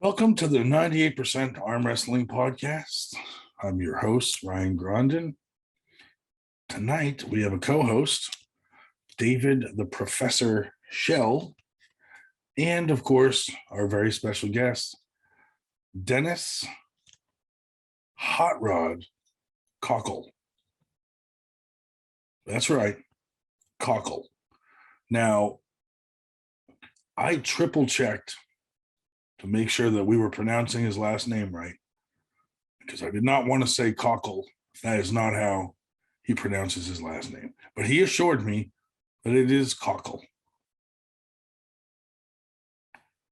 Welcome to the 98% Arm Wrestling Podcast. I'm your host, Ryan Grondin. Tonight, we have a co-host, David The Professor Schell, and of course, our very special guest, Dennis HOTROD Kochel. That's right, Kochel. Now, I triple-checked to make sure that we were pronouncing his last name right, because I did not want to say Kochel. That is not how he pronounces his last name. But he assured me that it is Kochel.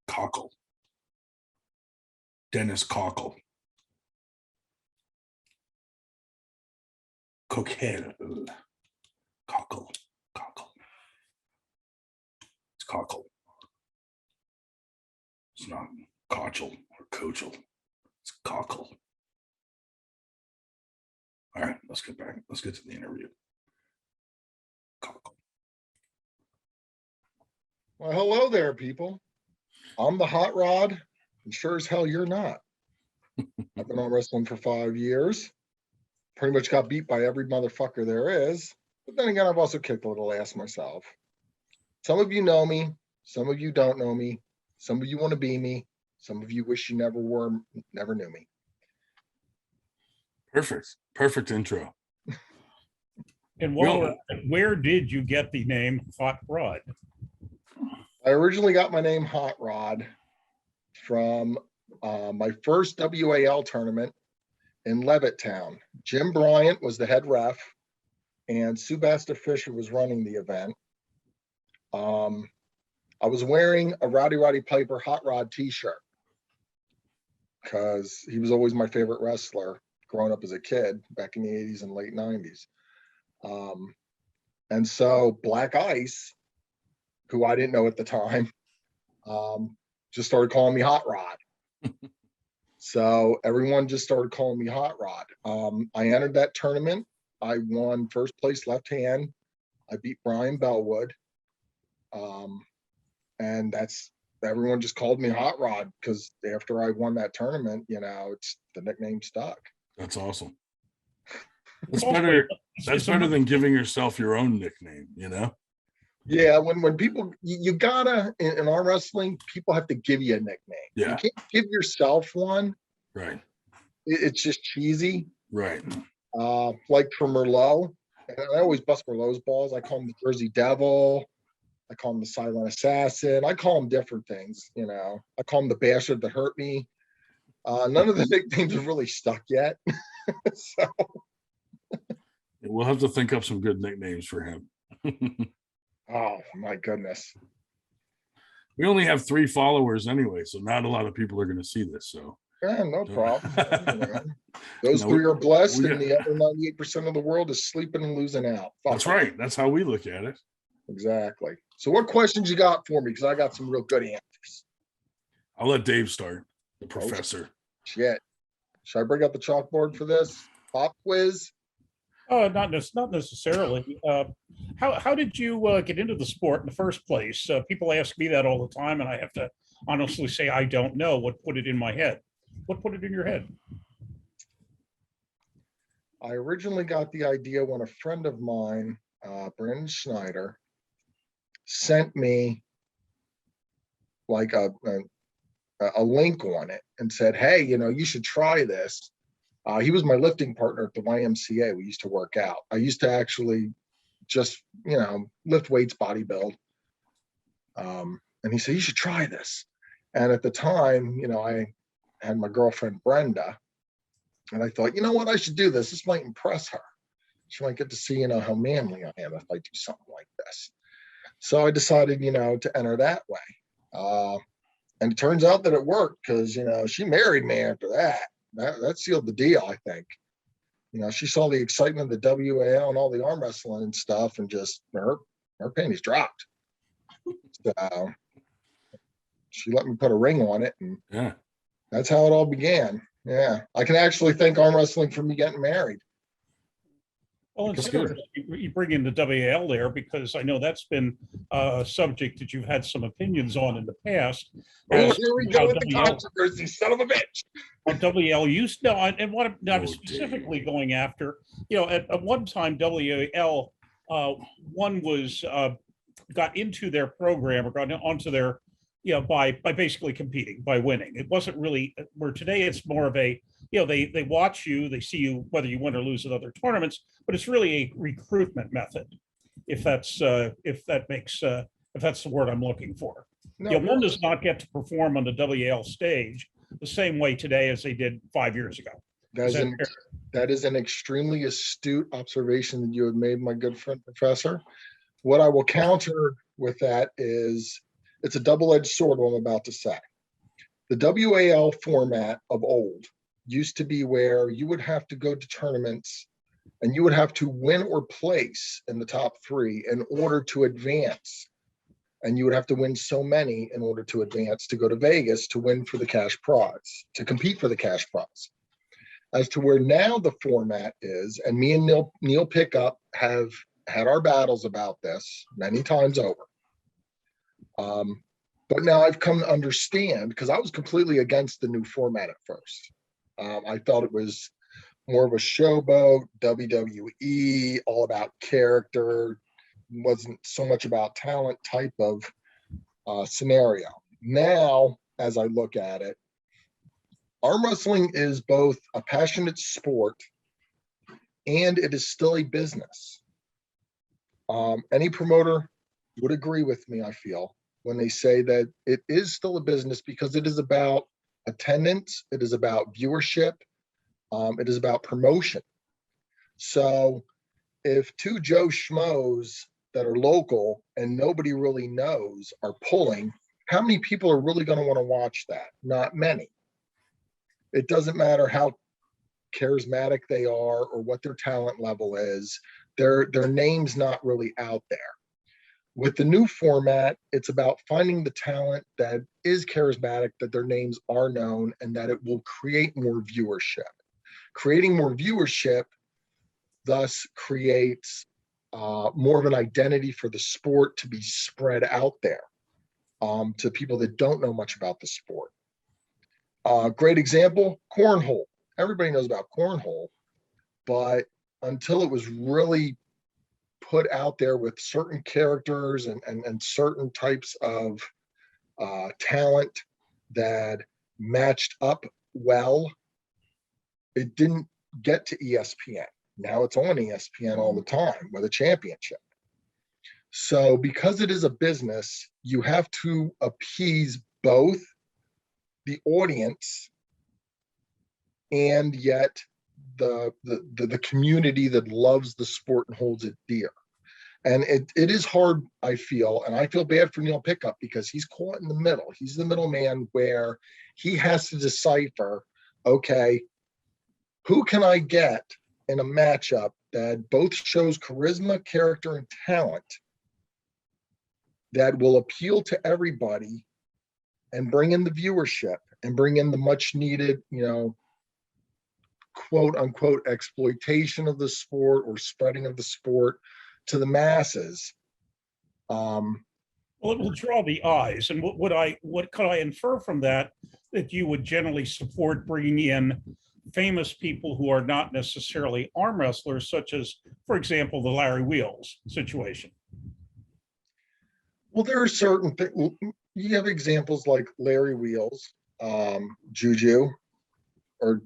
Kochel. Dennis Kochel. Kochel. Kochel. Kochel. It's Kochel. It's not Kochel or Kochel. It's Kochel. All right, let's get back. Let's get to the interview. Kochel. Well, hello there, people. I'm the Hot Rod, and sure as hell you're not. I've been on wrestling for 5 years. Pretty much got beat by every motherfucker there is. But then again, I've also kicked a little ass myself. Some of you know me. Some of you don't know me. Some of you want to be me. Some of you wish you never knew me. Perfect intro. And where did you get the name Hot Rod? I originally got my name Hot Rod from my first WAL tournament in Levittown. Jim Bryant was the head ref, and Subasta Fisher was running the event. I was wearing a Roddy Piper Hot Rod t-shirt because he was always my favorite wrestler growing up as a kid back in the 80s and late 90s. And so Black Ice, who I didn't know at the time, just started calling me Hot Rod. So everyone just started calling me Hot Rod. I entered that tournament. I won first place left hand. I beat Brian Bellwood. And everyone just called me Hot Rod because after I won that tournament, it's the nickname stuck. That's awesome. That's better. That's better than giving yourself your own nickname, Yeah, when people, you gotta, in arm wrestling, people have to give you a nickname. Yeah. You can't give yourself one. Right. It's just cheesy. Right. Like for Merlot, and I always bust Merlot's balls. I call him the Jersey Devil. I call him the Silent Assassin. I call him different things, I call him the bastard that hurt me. None of the nicknames have really stuck yet. So we'll have to think up some good nicknames for him. oh my goodness. We only have 3 followers anyway, so not a lot of people are going to see this. So yeah, no problem. Those 3 are blessed, and the other 98% of the world is sleeping and losing out. That's right. That's how we look at it. Exactly. So what questions you got for me? Because I got some real good answers. I'll let Dave start. The professor. Shit. Should I bring up the chalkboard for this pop quiz? Not necessarily. How did you get into the sport in the first place? People ask me that all the time, and I have to honestly say I don't know what put it in my head. What put it in your head? I originally got the idea when a friend of mine, Brandon Schneider, sent me like a link on it and said, hey, you should try this. He was my lifting partner at the YMCA. We used to work out. I used to actually just, lift weights, bodybuild. And he said, you should try this. And at the time, I had my girlfriend, Brenda, and I thought, what, I should do this. This might impress her. She might get to see, how manly I am if I do something like this. So I decided, to enter that way. And it turns out that it worked because, she married me after that. That sealed the deal, I think. She saw the excitement of the WAL and all the arm wrestling and stuff, and just her panties dropped. So she let me put a ring on it, and yeah, that's how it all began. Yeah, I can actually thank arm wrestling for me getting married. Well, That's it's good. interesting you bring in the WAL there because I know that's been a subject that you've had some opinions on in the past. Oh, as here we to go how with the WL controversy, son of a bitch. how WL used no, and what I'm Oh, specifically going after, at one time WL one was got into their program or got onto their, by basically competing, by winning. It wasn't really where today it's more of a, they watch you, they see you, whether you win or lose at other tournaments, but it's really a recruitment method. If that's if that's the word I'm looking for. No, One does not get to perform on the WL stage the same way today as they did 5 years ago. that is an extremely astute observation that you have made, my good friend, Professor. What I will counter with that is it's a double-edged sword, what I'm about to say. The WAL format of old used to be where you would have to go to tournaments and you would have to win or place in the top 3 in order to advance. And you would have to win so many in order to advance to go to Vegas to win for the cash prize, to compete for the cash prize. As to where now the format is, and me and Neil Pickup have had our battles about this many times over. But now I've come to understand, because I was completely against the new format at first. I thought it was more of a showboat, WWE, all about character, wasn't so much about talent type of scenario. Now, as I look at it, arm wrestling is both a passionate sport and it is still a business. Any promoter would agree with me, I feel, when they say that it is still a business because it is about attendance, it is about viewership, it is about promotion. So if 2 Joe Schmoes that are local and nobody really knows are pulling, how many people are really going to want to watch that? Not many. It doesn't matter how charismatic they are or what their talent level is. Their name's not really out there. With the new format, it's about finding the talent that is charismatic, that their names are known, and that it will create more viewership. Creating more viewership thus creates more of an identity for the sport to be spread out there to people that don't know much about the sport. Great example, cornhole. Everybody knows about cornhole, but until it was really put out there with certain characters and certain types of talent that matched up well, it didn't get to ESPN. Now it's on ESPN all the time with a championship. So because it is a business, you have to appease both the audience and yet the community that loves the sport and holds it dear. And it is hard, I feel, and I feel bad for Neil Pickup because he's caught in the middle. He's the middleman where he has to decipher, okay, who can I get in a matchup that both shows charisma, character, and talent that will appeal to everybody and bring in the viewership and bring in the much needed, quote unquote exploitation of the sport or spreading of the sport to the masses. Well, it will draw the eyes. And what could I infer from that you would generally support bringing in famous people who are not necessarily arm wrestlers, such as, for example, the Larry Wheels situation? Well, there are certain things. You have examples like Larry Wheels, Juju, or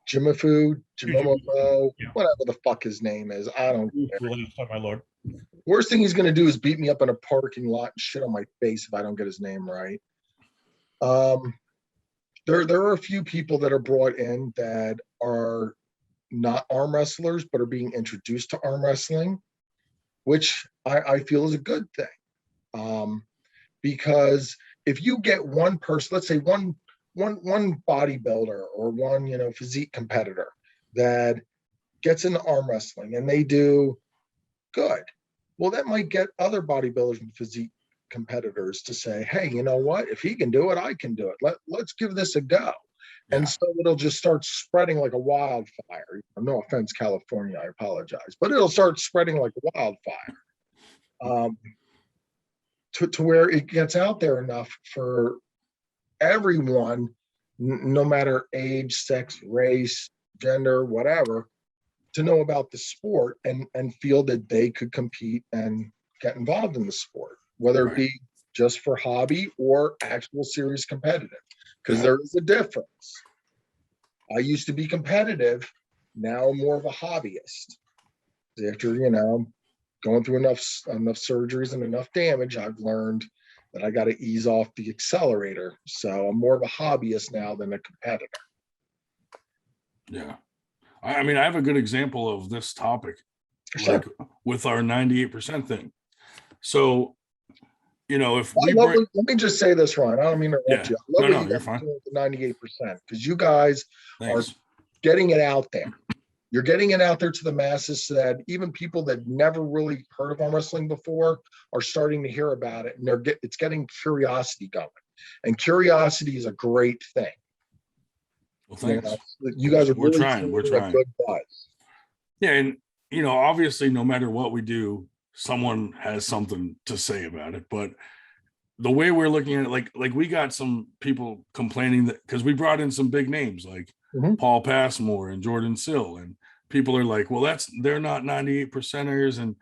Jimafu, Jimomo, Yeah. whatever the fuck his name is. I don't care. My lord. Worst thing he's going to do is beat me up in a parking lot and shit on my face if I don't get his name right. There are a few people that are brought in that are not arm wrestlers, but are being introduced to arm wrestling, which I feel is a good thing. Because if you get one person, let's say one bodybuilder or one, physique competitor that gets into arm wrestling and they do good, well, that might get other bodybuilders and physique competitors to say, hey, you know what? If he can do it, I can do it. Let's give this a go. Yeah. And so it'll just start spreading like a wildfire. No offense, California, I apologize, but it'll start spreading like a wildfire. To where it gets out there enough for everyone, no matter age, sex, race, gender, whatever, to know about the sport and feel that they could compete and get involved in the sport, whether it be just for hobby or actual serious competitive, because there is a difference. I used to be competitive. Now I'm more of a hobbyist. After, going through enough surgeries and enough damage, I've learned that I got to ease off the accelerator. So I'm more of a hobbyist now than a competitor. Yeah. I mean, I have a good example of this topic, Sure. like with our 98% thing. So, if let me just say this, Ron. I don't mean to interrupt you. I love what you you're guys fine. are doing with the 98%, because you guys Thanks. are getting it out there. You're getting it out there to the masses so that even people that never really heard of arm wrestling before are starting to hear about it, and it's getting curiosity going. And curiosity is a great thing. Well, thanks. You guys are We're really trying. We're creating a trying. good buzz. Yeah, and obviously, no matter what we do, someone has something to say about it. But the way we're looking at it, like we got some people complaining that because we brought in some big names like Paul Passmore and Jordan Sill, and people are like, well, they're not 98 percenters. And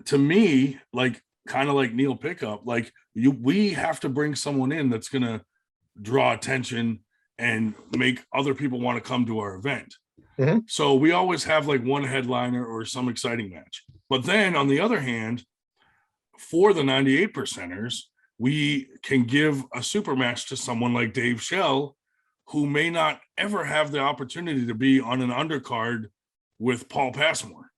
to me, like kind of like Neil Pickup, like we have to bring someone in that's gonna draw attention and make other people want to come to our event. So we always have like one headliner or some exciting match. But then on the other hand, for the 98 percenters, we can give a super match to someone like Dave Schell, who may not ever have the opportunity to be on an undercard with Paul Passmore.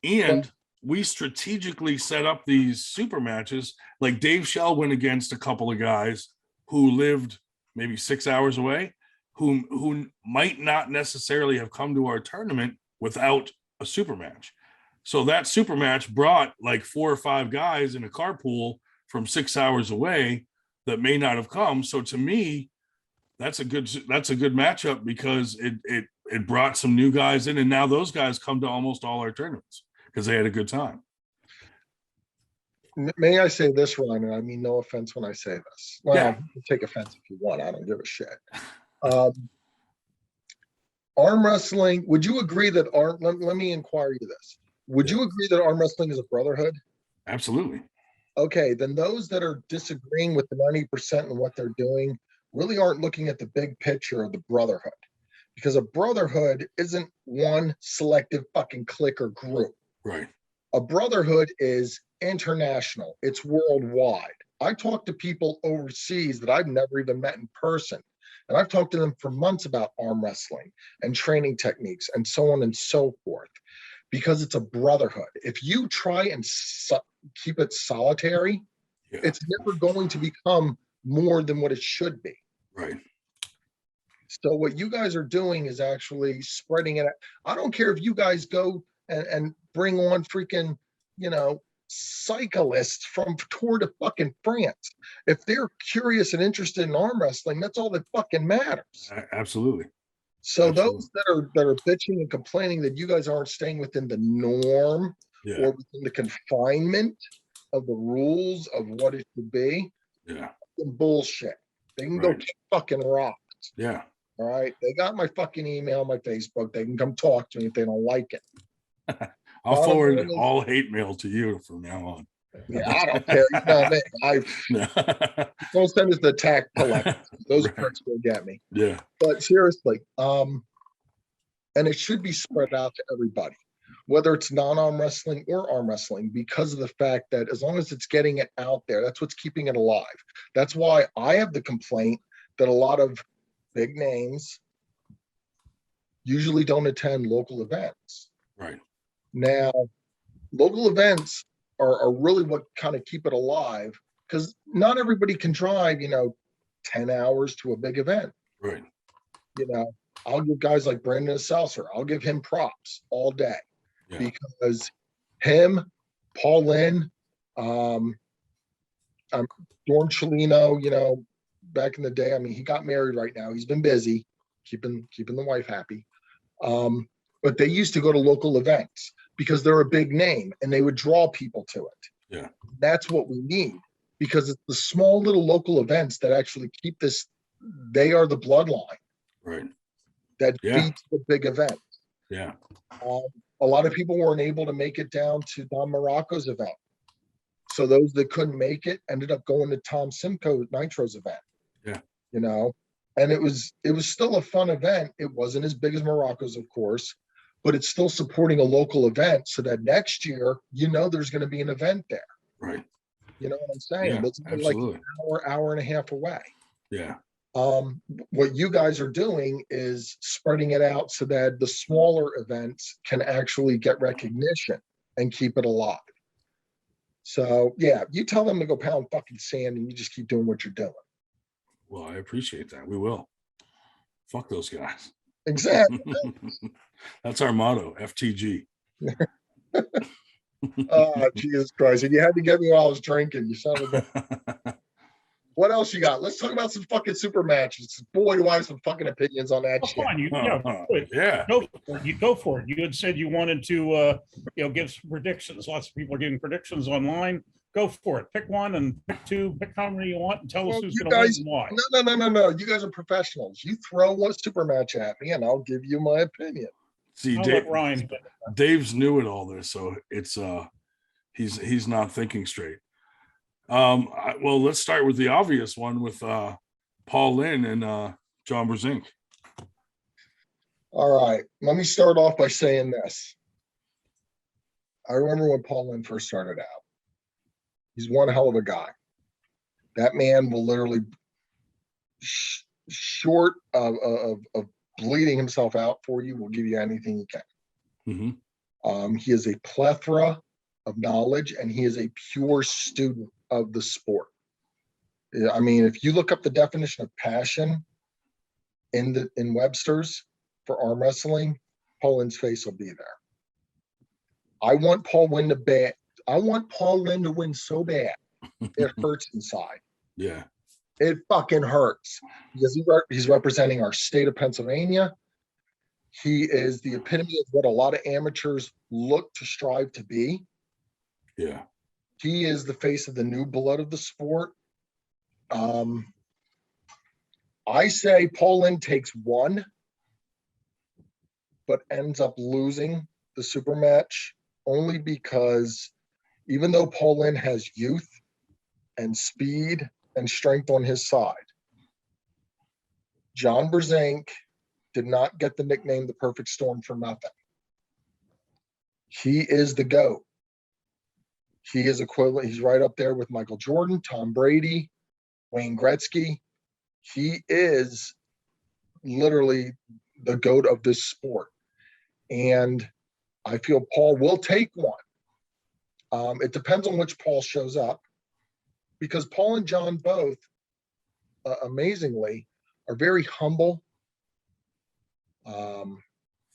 And we strategically set up these super matches. Like Dave Schell went against a couple of guys who lived maybe 6 hours away, who might not necessarily have come to our tournament without a super match. So that super match brought like 4 or 5 guys in a carpool from 6 hours away that may not have come. So to me, that's a good matchup because it brought some new guys in, and now those guys come to almost all our tournaments because they had a good time. May I say this, Ron? And I mean no offense when I say this. Well, Yeah. you can take offense if you want. I don't give a shit. Arm wrestling, would you agree that let me inquire you this. Would you agree that arm wrestling is a brotherhood? Absolutely. Okay, then those that are disagreeing with the 90% and what they're doing really aren't looking at the big picture of the brotherhood. Because a brotherhood isn't one selective fucking clique or group. Right. A brotherhood is international. It's worldwide. I talk to people overseas that I've never even met in person. And I've talked to them for months about arm wrestling and training techniques and so on and so forth, because it's a brotherhood. If you try and keep it solitary, it's never going to become more than what it should be. Right. So what you guys are doing is actually spreading it. I don't care if you guys go and bring on freaking, cyclists from Tour de fucking France. If they're curious and interested in arm wrestling, that's all that fucking matters. Absolutely. So those that are bitching and complaining that you guys aren't staying within the norm or within the confinement of the rules of what it should be, bullshit. They can go kick fucking rocks. Yeah. All right. They got my fucking email, my Facebook. They can come talk to me if they don't like it. I'll forward all hate mail to you from now on. Yeah, I don't care. You know me. Don't send us the attack collectors. Those pricks will get me. Yeah. But seriously, and it should be spread out to everybody, whether it's non-arm wrestling or arm wrestling, because of the fact that as long as it's getting it out there, that's what's keeping it alive. That's why I have the complaint that a lot of big names usually don't attend local events. Right. Now, local events are really what kind of keep it alive, because not everybody can drive, 10 hours to a big event. Right. I'll give guys like Brandon Seltzer, I'll give him props all day because him, Paul Lynn, Dorm Chelino, back in the day. I mean, he got married right now. He's been busy keeping the wife happy. But they used to go to local events because they're a big name and they would draw people to it. Yeah. That's what we need, because it's the small little local events that actually keep this. They are the bloodline Right. that Yeah. feeds the big event. Yeah. A lot of people weren't able to make it down to Don Morocco's event. So those that couldn't make it ended up going to Tom Simcoe Nitro's event. Yeah. You know, and it was still a fun event. It wasn't as big as Morocco's, of course, but it's still supporting a local event so that next year, you know, there's going to be an event there. Right. You know what I'm saying? Yeah, It's absolutely. like an hour and a half away. Yeah. What you guys are doing is spreading it out so that the smaller events can actually get recognition and keep it alive. So yeah, you tell them to go pound fucking sand and you just keep doing what you're doing. Well, I appreciate that. We will. Fuck those guys. Exactly. That's our motto, FTG. Oh, Jesus Christ. And you had to get me while I was drinking. You son of a. What else you got? Let's talk about some fucking super matches. Boy, do I have some fucking opinions on that Oh, shit. fine. Yeah. Go for it. You go for it. You had said you wanted to, give some predictions. Lots of people are giving predictions online. Go for it. Pick one and pick two. Pick how many you want and tell us who's going to win and why. No. You guys are professionals. You throw one super match at me, and I'll give you my opinion. See, I'll Dave, let Ryan. Dave's new at all this, so it's he's not thinking straight. Well, let's start with the obvious one with Paul Lynn and John Brzenk. All right. Let me start off by saying this. I remember when Paul Lynn first started out. He's one hell of a guy. That man will literally, short of bleeding himself out for you, will give you anything he can. Mm-hmm. He is a plethora of knowledge, and he is a pure student of the sport. I mean, if you look up the definition of passion in Webster's for arm wrestling, Paul Lynn's face will be there. I want Paul Lynn to win so bad it hurts inside. Yeah. It fucking hurts because he's representing our state of Pennsylvania. He is the epitome of what a lot of amateurs look to strive to be. Yeah. He is the face of the new blood of the sport. I say Paul Lynn takes one, but ends up losing the super match only because even though Paul Lynn has youth and speed and strength on his side, John Brzenk did not get the nickname the Perfect Storm for nothing. He is the GOAT. He is equivalent. He's right up there with Michael Jordan, Tom Brady, Wayne Gretzky. He is literally the GOAT of this sport. And I feel Paul will take one. It depends on which Paul shows up, because Paul and John both, amazingly, are very humble,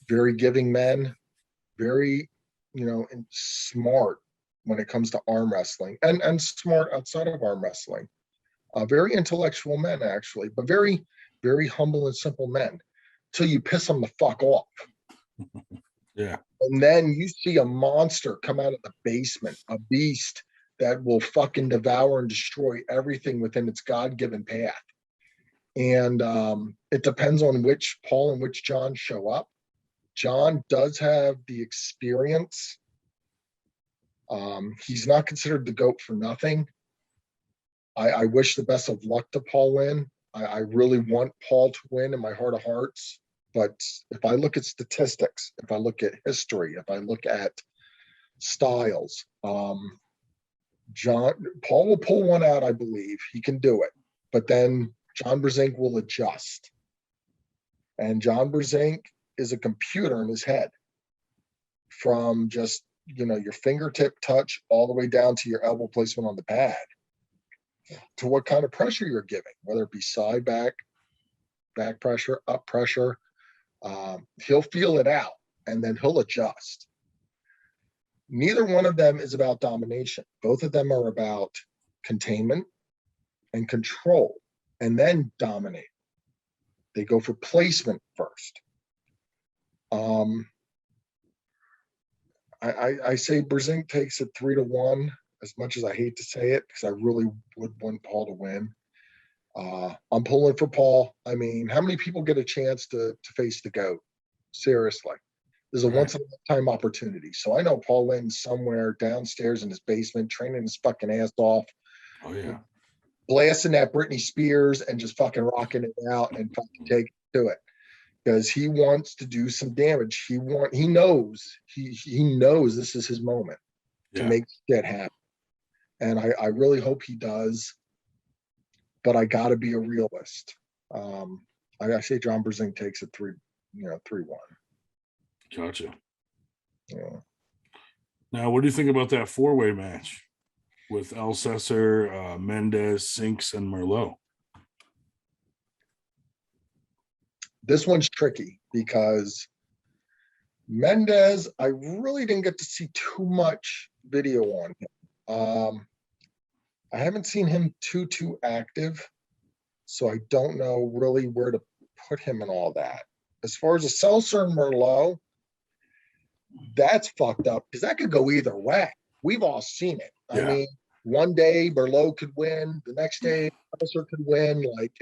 very giving men, very, and smart when it comes to arm wrestling, and smart outside of arm wrestling. Very intellectual men, actually, but very, very humble and simple men till you piss them the fuck off. Yeah. And then you see a monster come out of the basement, a beast that will fucking devour and destroy everything within its God-given path. And it depends on which Paul and which John show up. John does have the experience. He's not considered the GOAT for nothing. I wish the best of luck to Paul Lynn. I really want Paul to win in my heart of hearts. But if I look at statistics, if I look at history, if I look at styles, Paul will pull one out, I believe. He can do it. But then John Brzenk will adjust. And John Brzenk is a computer in his head, from just, your fingertip touch all the way down to your elbow placement on the pad, to what kind of pressure you're giving, whether it be side, back pressure, up pressure. He'll feel it out, and then he'll adjust. Neither one of them is about domination. Both of them are about containment and control. and then dominate. They go for placement first. I say Brzezinski takes it 3-1, as much as I hate to say it, because I really would want Paul to win. I'm pulling for Paul. I mean, how many people get a chance to face the GOAT? Seriously. There's a once in a lifetime opportunity. So I know Paul Lynn's somewhere downstairs in his basement, training his fucking ass off. Oh yeah. Blasting that Britney Spears and just fucking rocking it out and fucking take it to it. Because he wants to do some damage. He knows this is his moment to make shit happen. And I really hope he does. But I gotta be a realist. I say John Brzezinski takes it 3-1. Gotcha. Yeah. Now, what do you think about that 4-way match with Alcesser, Mendez, Sinks, and Merlot? This one's tricky because Mendez, I really didn't get to see too much video on him. I haven't seen him too active, so I don't know really where to put him and all that. As far as the Seltzer and Merlot, that's fucked up because that could go either way. We've all seen it. Yeah. I mean, one day Merlot could win, the next day Seltzer could win. Like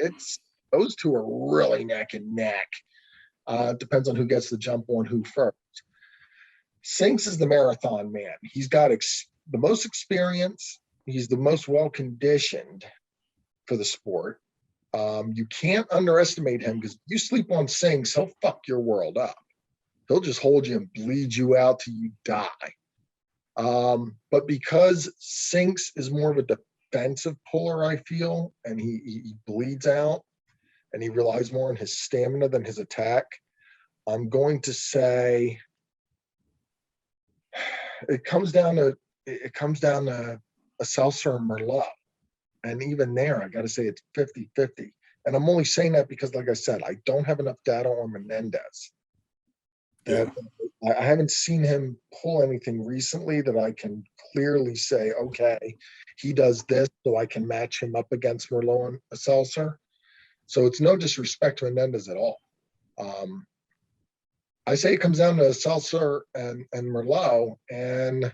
those two are really neck and neck. Depends on who gets the jump on who first. Sinks is the marathon man. He's got the most experience. He's the most well-conditioned for the sport. You can't underestimate him because if you sleep on Sinks, he'll fuck your world up. He'll just hold you and bleed you out till you die. But because Sinks is more of a defensive puller, I feel, and he bleeds out and he relies more on his stamina than his attack, I'm going to say it comes down to a Seltzer and Merlot. And even there, I got to say it's 50-50. And I'm only saying that because, like I said, I don't have enough data on Menendez. Yeah. I haven't seen him pull anything recently that I can clearly say, okay, he does this, so I can match him up against Merlot and a Seltzer. So it's no disrespect to Menendez at all. I say it comes down to Seltzer and Merlot, and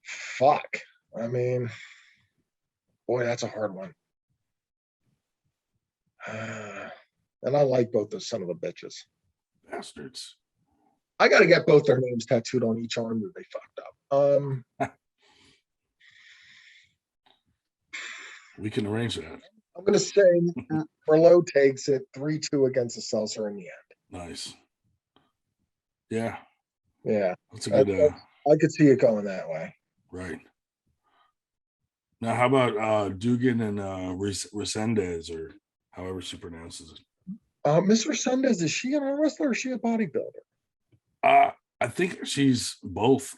fuck. I mean, boy, that's a hard one. And I like both those son of a bitches. Bastards. I got to get both their names tattooed on each arm that they fucked up. We can arrange that. I'm going to say Merlot takes it 3-2 against the Seltzer in the end. Nice. Yeah. Yeah. That's a good I could see it going that way. right. Now, how about Dugan and Resendez, or however she pronounces it? Miss Resendez, is she an arm wrestler or is she a bodybuilder? I think she's both.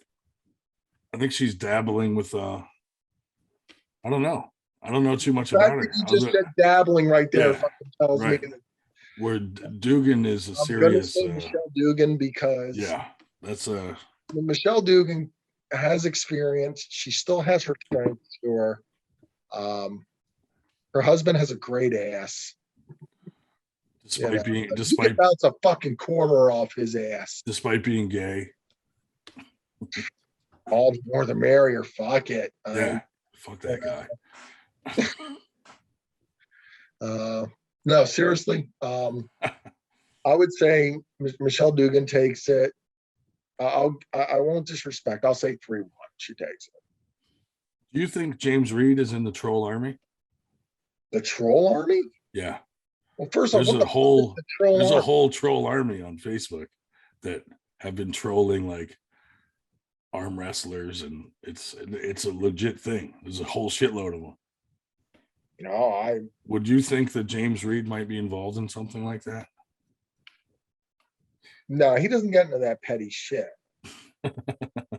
I think she's dabbling with I don't know. I don't know too much about her. You just said dabbling right there. Yeah, fucking tells right. me that Where Dugan is a I'm serious. gonna say Michelle Dugan because that's Michelle Dugan has experience. She still has her strength to her. Her husband has a great ass. despite being you can bounce a fucking quarter off his ass. Despite being gay. All the more the merrier. Fuck it. Fuck that guy. No, seriously. I would say Michelle Dugan takes it. I won't disrespect. I'll say 3-1. She takes it. Do you think James Reed is in the troll army? The troll army? Yeah. Well, first off, there's a whole troll army on Facebook that have been trolling like arm wrestlers, and it's a legit thing. There's a whole shitload of them. Would you think that James Reed might be involved in something like that? No, he doesn't get into that petty shit.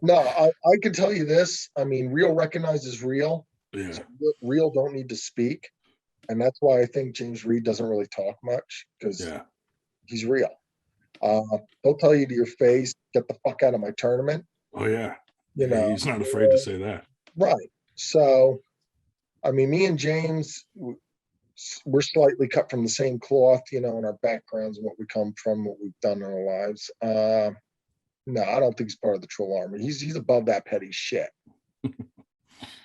No, I can tell you this. I mean, real recognizes real. Yeah. So real don't need to speak. And that's why I think James Reed doesn't really talk much, because he's real. He'll tell you to your face, get the fuck out of my tournament. Oh, yeah. He's not afraid to say that. Right. So, I mean, me and James, we're slightly cut from the same cloth, in our backgrounds and what we come from, what we've done in our lives. No, I don't think he's part of the Troll Army. He's above that petty shit.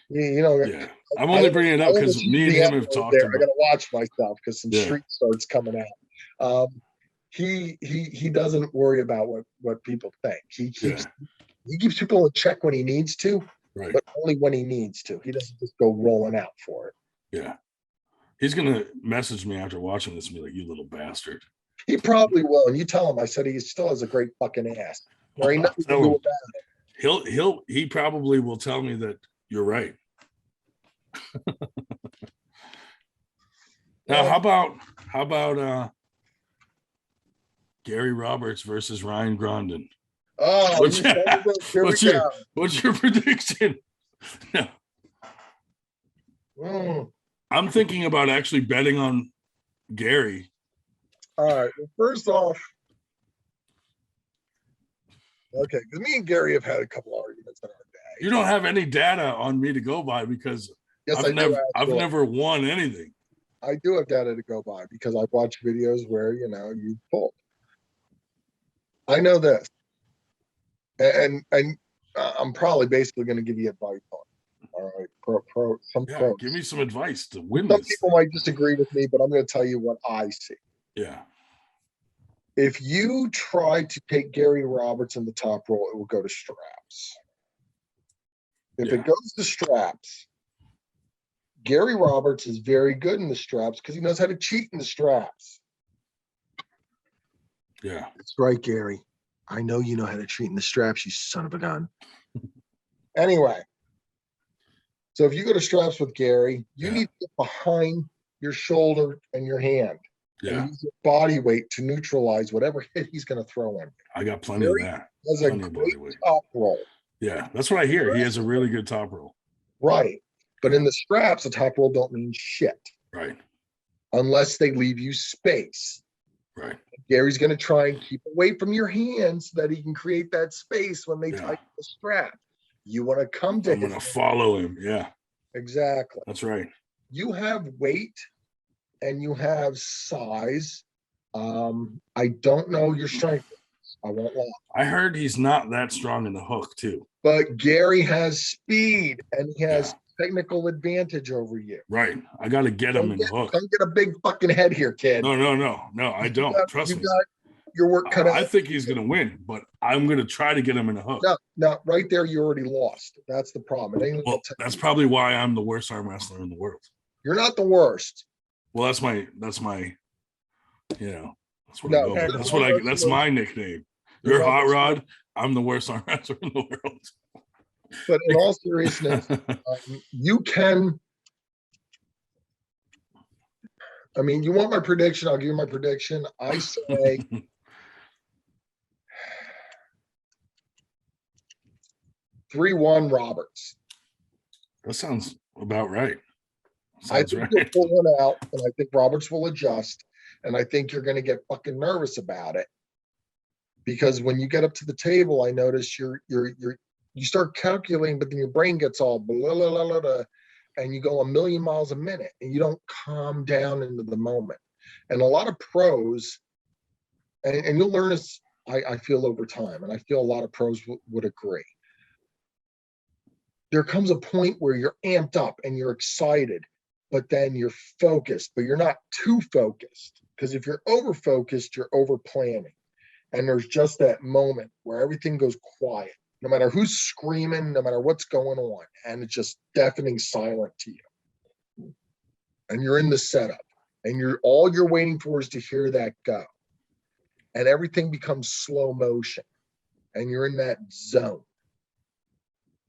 Yeah, I'm only bringing it up because me and him have talked there. about. I got to watch myself because some street starts coming out. He doesn't worry about what people think. He keeps people in check when he needs to, Right. but only when he needs to. He doesn't just go rolling out for it. Yeah. He's gonna message me after watching this and be like, "You little bastard." He probably will, and you tell him I said he still has a great fucking ass. There ain't nothing to do about it. He probably will tell me that you're right. Now, how about Gary Roberts versus Ryan Grondin? Oh, what's your prediction? No. I'm thinking about actually betting on Gary. All right. Well, first off, okay, because me and Gary have had a couple arguments in our day. You don't have any data on me to go by because I've never won anything. I do have data to go by because I've watched videos where you pulled. I know this, and I'm probably basically going to give you advice on it. All right, give me some advice to win Some this. people might disagree with me, but I'm going to tell you what I see. Yeah. If you try to take Gary Roberts in the top roll, it will go to straps. If it goes to straps, Gary Roberts is very good in the straps because he knows how to cheat in the straps. Yeah. That's right, Gary. I know you know how to cheat in the straps, you son of a gun. Anyway, so if you go to straps with Gary, you need to get behind your shoulder and your hand. Yeah. And use your body weight to neutralize whatever hit he's going to throw in. I got plenty of that. Has a great top roll. Yeah, that's what I hear. He has a really good top roll. Right. But in the straps, a top roll don't mean shit. Right. Unless they leave you space. Right. Gary's going to try and keep away from your hands so that he can create that space when they tighten the strap. You want to come to him. I'm going to follow him. Yeah. Exactly. That's right. You have weight and you have size. I don't know your strength. I won't lie. I heard he's not that strong in the hook, too. But Gary has speed and he has technical advantage over you. Right. I got to get him in the hook. Don't get a big fucking head here, kid. No, I don't. Trust me. Your work cut out. I think he's going to win, but I'm going to try to get him in the hook. No, right there, you already lost. That's the problem. Well, that's probably why I'm the worst arm wrestler in the world. You're not the worst. Well, that's my, that's what I go. That's my nickname. You're Hot Rod. I'm the worst arm wrestler in the world. But in all seriousness, you can. I mean, you want my prediction? I'll give you my prediction. I say 3-1 Roberts. That sounds about right. I think you'll pull one out, and I think Roberts will adjust, and I think you're going to get fucking nervous about it because when you get up to the table, I notice you start calculating, but then your brain gets all blah, blah, blah, blah, blah, and you go a million miles a minute, and you don't calm down into the moment. And a lot of pros, and you'll learn this, I feel over time, and I feel a lot of pros would agree. There comes a point where you're amped up and you're excited, but then you're focused, but you're not too focused. Because if you're over focused, you're over planning. And there's just that moment where everything goes quiet, no matter who's screaming, no matter what's going on. And it's just deafening silent to you. And you're in the setup and all you're waiting for is to hear that go. And everything becomes slow motion and you're in that zone.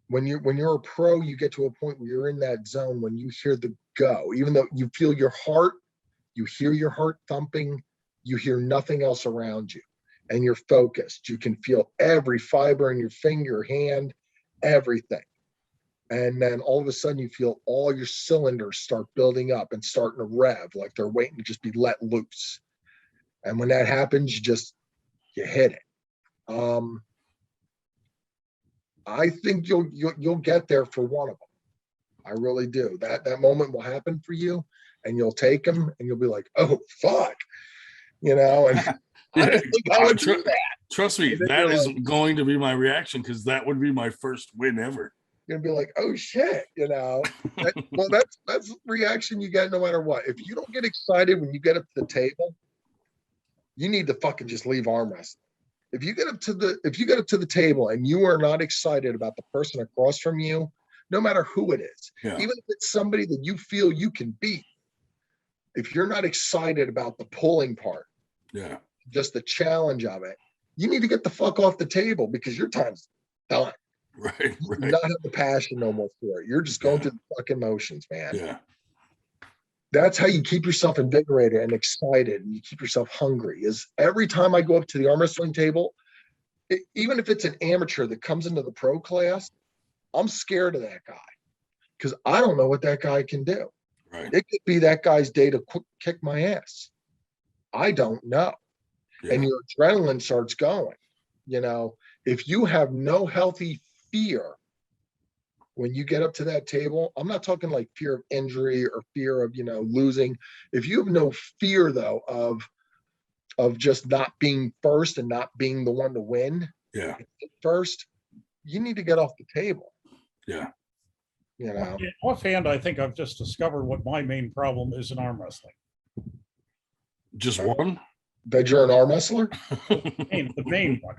When you're a pro, you get to a point where you're in that zone when you hear the go, even though you feel your heart, you hear your heart thumping, you hear nothing else around you, and you're focused. You can feel every fiber in your finger, hand, everything. And then all of a sudden you feel all your cylinders start building up and starting to rev like they're waiting to just be let loose. And when that happens, you hit it. I think you'll get there for one of them. I really do. That moment will happen for you, and you'll take them, and you'll be like, "Oh fuck," and I didn't think I would do that. Trust me, that is going to be my reaction, because that would be my first win ever. You're gonna be like, "Oh shit," well, that's the reaction you get no matter what. If you don't get excited when you get up to the table, you need to fucking just leave arm wrestling. If you get up to the table and you are not excited about the person across from you, no matter who it is, even if it's somebody that you feel you can beat, if you're not excited about the pulling part, just the challenge of it, you need to get the fuck off the table, because your time's done. Right. You do not have the passion no more for it. You're just going through the fucking motions, man. Yeah. That's how you keep yourself invigorated and excited, and you keep yourself hungry. Is every time I go up to the arm wrestling table, even if it's an amateur that comes into the pro class, I'm scared of that guy, because I don't know what that guy can do. Right. It could be that guy's day to kick my ass. I don't know. And your adrenaline starts going. If you have no healthy fear when you get up to that table, I'm not talking like fear of injury or fear of, losing. If you have no fear, though, of just not being first and not being the one to win first, you need to get off the table. Yeah. Offhand, I think I've just discovered what my main problem is in arm wrestling. Just one? That you're an arm wrestler? The main one.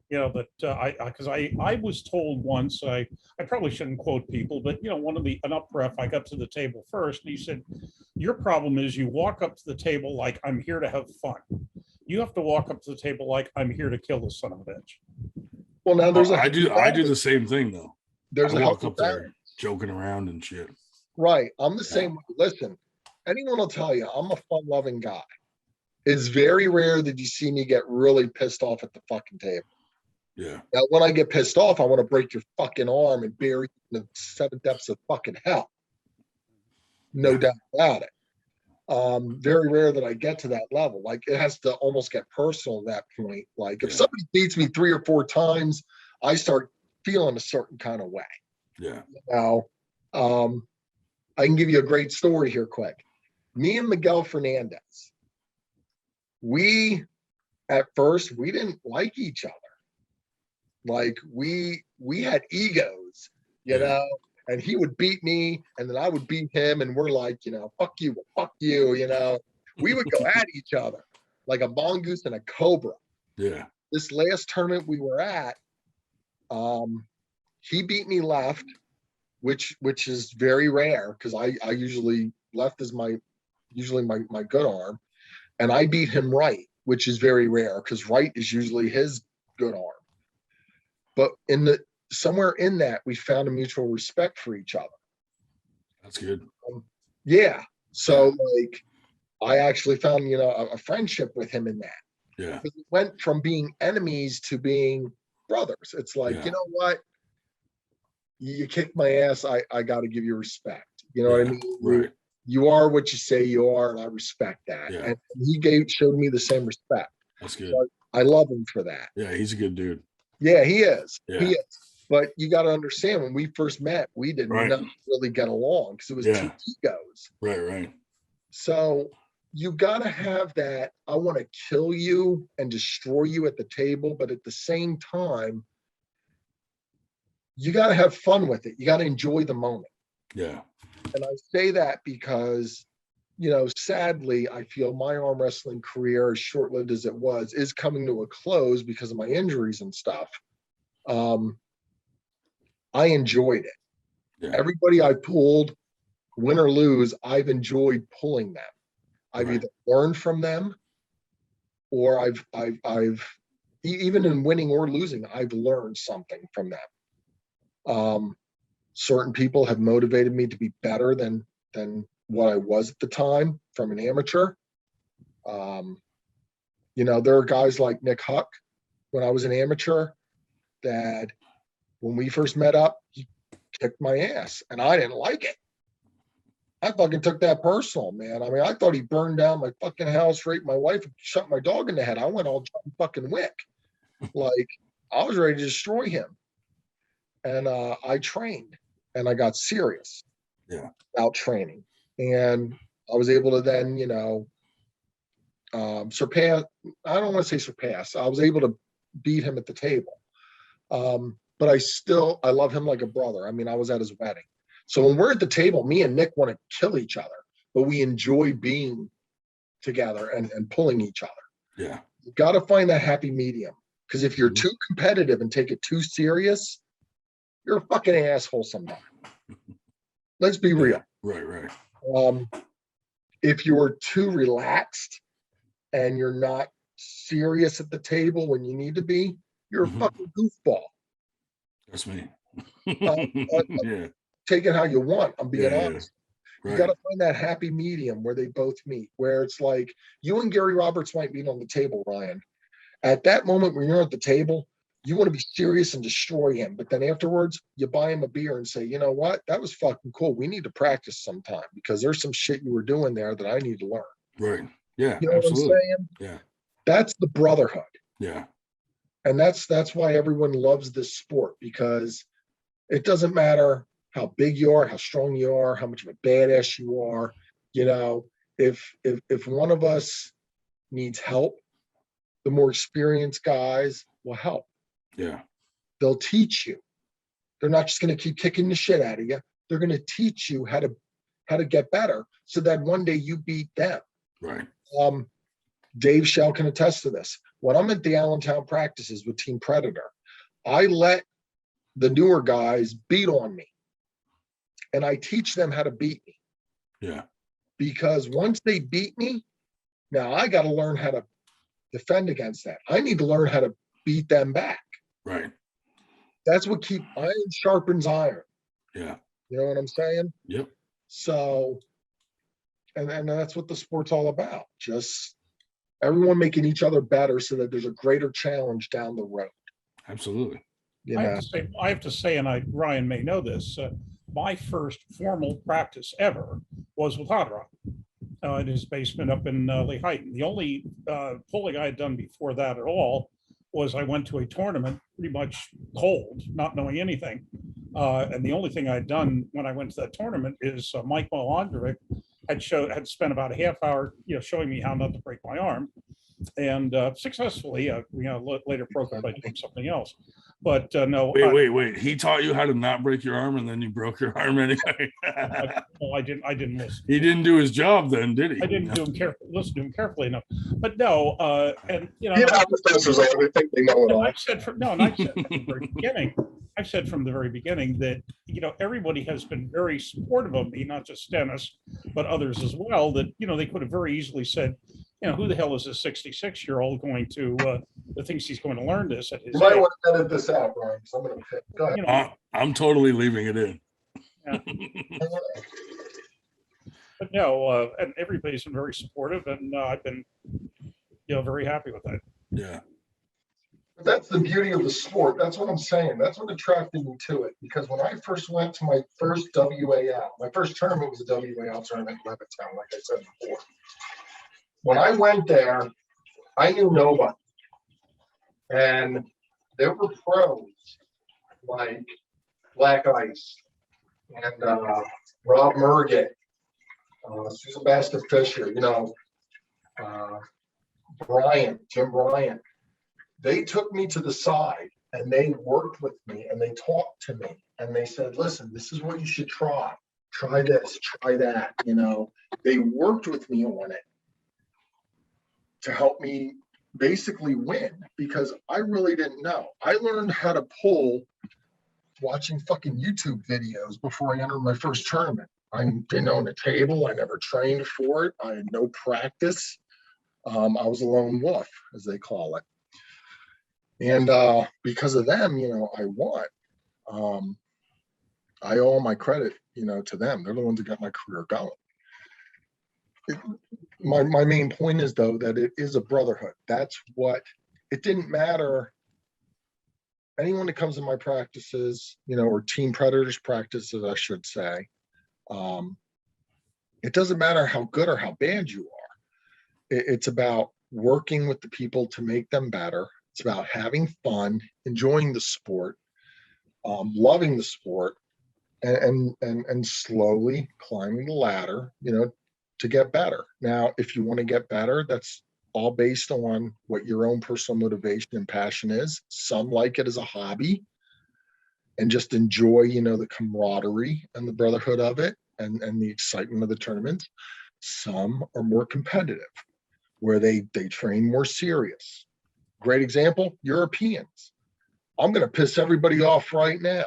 Because I was told once, I probably shouldn't quote people, but an up ref, I got to the table first, and he said, "Your problem is you walk up to the table like I'm here to have fun. You have to walk up to the table like I'm here to kill the son of a bitch." Well, now there's I do the same thing though. There's I a walk up there joking around and shit. Right. I'm the same way. Listen, anyone will tell you I'm a fun-loving guy. It's very rare that you see me get really pissed off at the fucking table. Yeah. Now, when I get pissed off, I want to break your fucking arm and bury you in the 7 depths of fucking hell. No doubt about it. Very rare that I get to that level. Like, it has to almost get personal at that point. Like, if somebody beats me 3 or 4 times, I start feeling a certain kind of way. Yeah. Now, I can give you a great story here quick. Me and Miguel Fernandez, at first, we didn't like each other. Like, we had egos, and he would beat me, and then I would beat him, and we're like, fuck you, We would go at each other like a mongoose and a cobra. Yeah. This last tournament we were at, he beat me left, which is very rare, because I usually left is my good arm, and I beat him right, which is very rare, because right is usually his good arm. But somewhere in that, we found a mutual respect for each other. That's good. So like, I actually found a friendship with him in that. Yeah. It went from being enemies to being brothers. It's like, you know what? You kicked my ass. I got to give you respect. You know what I mean? Right. You are what you say you are, and I respect that. Yeah. And he showed me the same respect. That's good. So I love him for that. Yeah, he's a good dude. Yeah, he is. Yeah. He is. But you got to understand, when we first met, we did not really get along, because it was 2 egos. Right. So you got to have that, I want to kill you and destroy you at the table, but at the same time, you got to have fun with it. You got to enjoy the moment. Yeah. And I say that because, sadly, I feel my arm wrestling career, as short-lived as it was, is coming to a close because of my injuries and stuff. I enjoyed it. Yeah. Everybody I pulled, win or lose, I've enjoyed pulling them. I've either learned from them, or I've even in winning or losing, I've learned something from them. Certain people have motivated me to be better than what I was at the time from an amateur. There are guys like Nick Huck when I was an amateur that when we first met up, he kicked my ass and I didn't like it. I fucking took that personal, man. I mean, I thought he burned down my fucking house, raped my wife, and shot my dog in the head. I went all John fucking Wick. Like, I was ready to destroy him. and I trained, and I got serious about training, and I was able to then, surpass. I don't want to say surpass. I was able to beat him at the table. But I love him like a brother. I mean, I was at his wedding. So when we're at the table, me and Nick want to kill each other, but we enjoy being together and pulling each other. Yeah. You got to find that happy medium. Because if you're too competitive and take it too serious, you're a fucking asshole sometimes. Let's be real. Right. If you're too relaxed and you're not serious at the table when you need to be, you're a fucking goofball. That's me. Yeah. Take it how you want. I'm being honest. Right. You got to find that happy medium where they both meet, where it's like you and Gary Roberts might meet on the table, Ryan. At that moment when you're at the table, you want to be serious and destroy him. But then afterwards, you buy him a beer and say, you know what? That was fucking cool. We need to practice sometime because there's some shit you were doing there that I need to learn. Right. Yeah. You know absolutely. what I'm saying? Yeah. That's the brotherhood. Yeah. And that's why everyone loves this sport, because it doesn't matter how big you are, how strong you are, how much of a badass you are. If one of us needs help, the more experienced guys will help. Yeah. They'll teach you. They're not just going to keep kicking the shit out of you. They're going to teach you how to get better so that one day you beat them. Right. Dave Schell can attest to this. When I'm at the Allentown practices with Team Predator, I let the newer guys beat on me. And I teach them how to beat me. Yeah. Because once they beat me, now I got to learn how to defend against that. I need to learn how to beat them back. Right. That's what iron sharpens iron. Yeah. You know what I'm saying? Yep. So, and that's what the sport's all about. Just everyone making each other better so that there's a greater challenge down the road. Absolutely. I have to say, and Ryan may know this, my first formal practice ever was with HOTROD in his basement up in Lehighton. The only pulling I had done before that at all was I went to a tournament pretty much cold, not knowing anything. And the only thing I'd done when I went to that tournament is Mike Milandrovic had spent about a half hour, showing me how not to break my arm, and successfully, later broke it by doing something else. But no. Wait. He taught you how to not break your arm, and then you broke your arm anyway. No, I didn't listen. He didn't do his job then, did he? I didn't listen to him carefully enough. But no, and professors, I think they know it all. I've said from the very beginning. I've said from the very beginning that everybody has been very supportive of me, not just Dennis, but others as well. That they could have very easily said, who the hell is this 66-year-old going to that thinks he's going to learn this at his You might age? want to edit this out, Brian. So I'm going to go ahead. I'm totally leaving it in. Yeah. But no, and everybody's been very supportive, and I've been, very happy with that. Yeah. That's the beauty of the sport. That's what I'm saying. That's what attracted me to it. Because when I first went to my first WAL, my first tournament was a WAL tournament in Levittown, like I said before. When I went there, I knew nobody. And there were pros like Black Ice and Rob Murgett, Susan Baxter Fisher, Jim Bryant. They took me to the side and they worked with me and they talked to me and they said, listen, this is what you should try. Try this, try that. They worked with me on it to help me basically win, because I really didn't know. I learned how to pull watching fucking YouTube videos before I entered my first tournament. I didn't own a table. I never trained for it. I had no practice. I was a lone wolf, as they call it. And because of them, I won. I owe all my credit, to them. They're the ones that got my career going. My main point is, though, that it is a brotherhood. That's what, it didn't matter. Anyone that comes in my practices, or Team Predators practices, I should say, it doesn't matter how good or how bad you are. It's about working with the people to make them better. It's about having fun, enjoying the sport. loving the sport, and slowly climbing the ladder, to get better. Now, if you want to get better, that's all based on what your own personal motivation and passion is. Some like it as a hobby and just enjoy, the camaraderie and the brotherhood of it, and the excitement of the tournaments. Some are more competitive, where they train more serious. Great example, Europeans. I'm going to piss everybody off right now.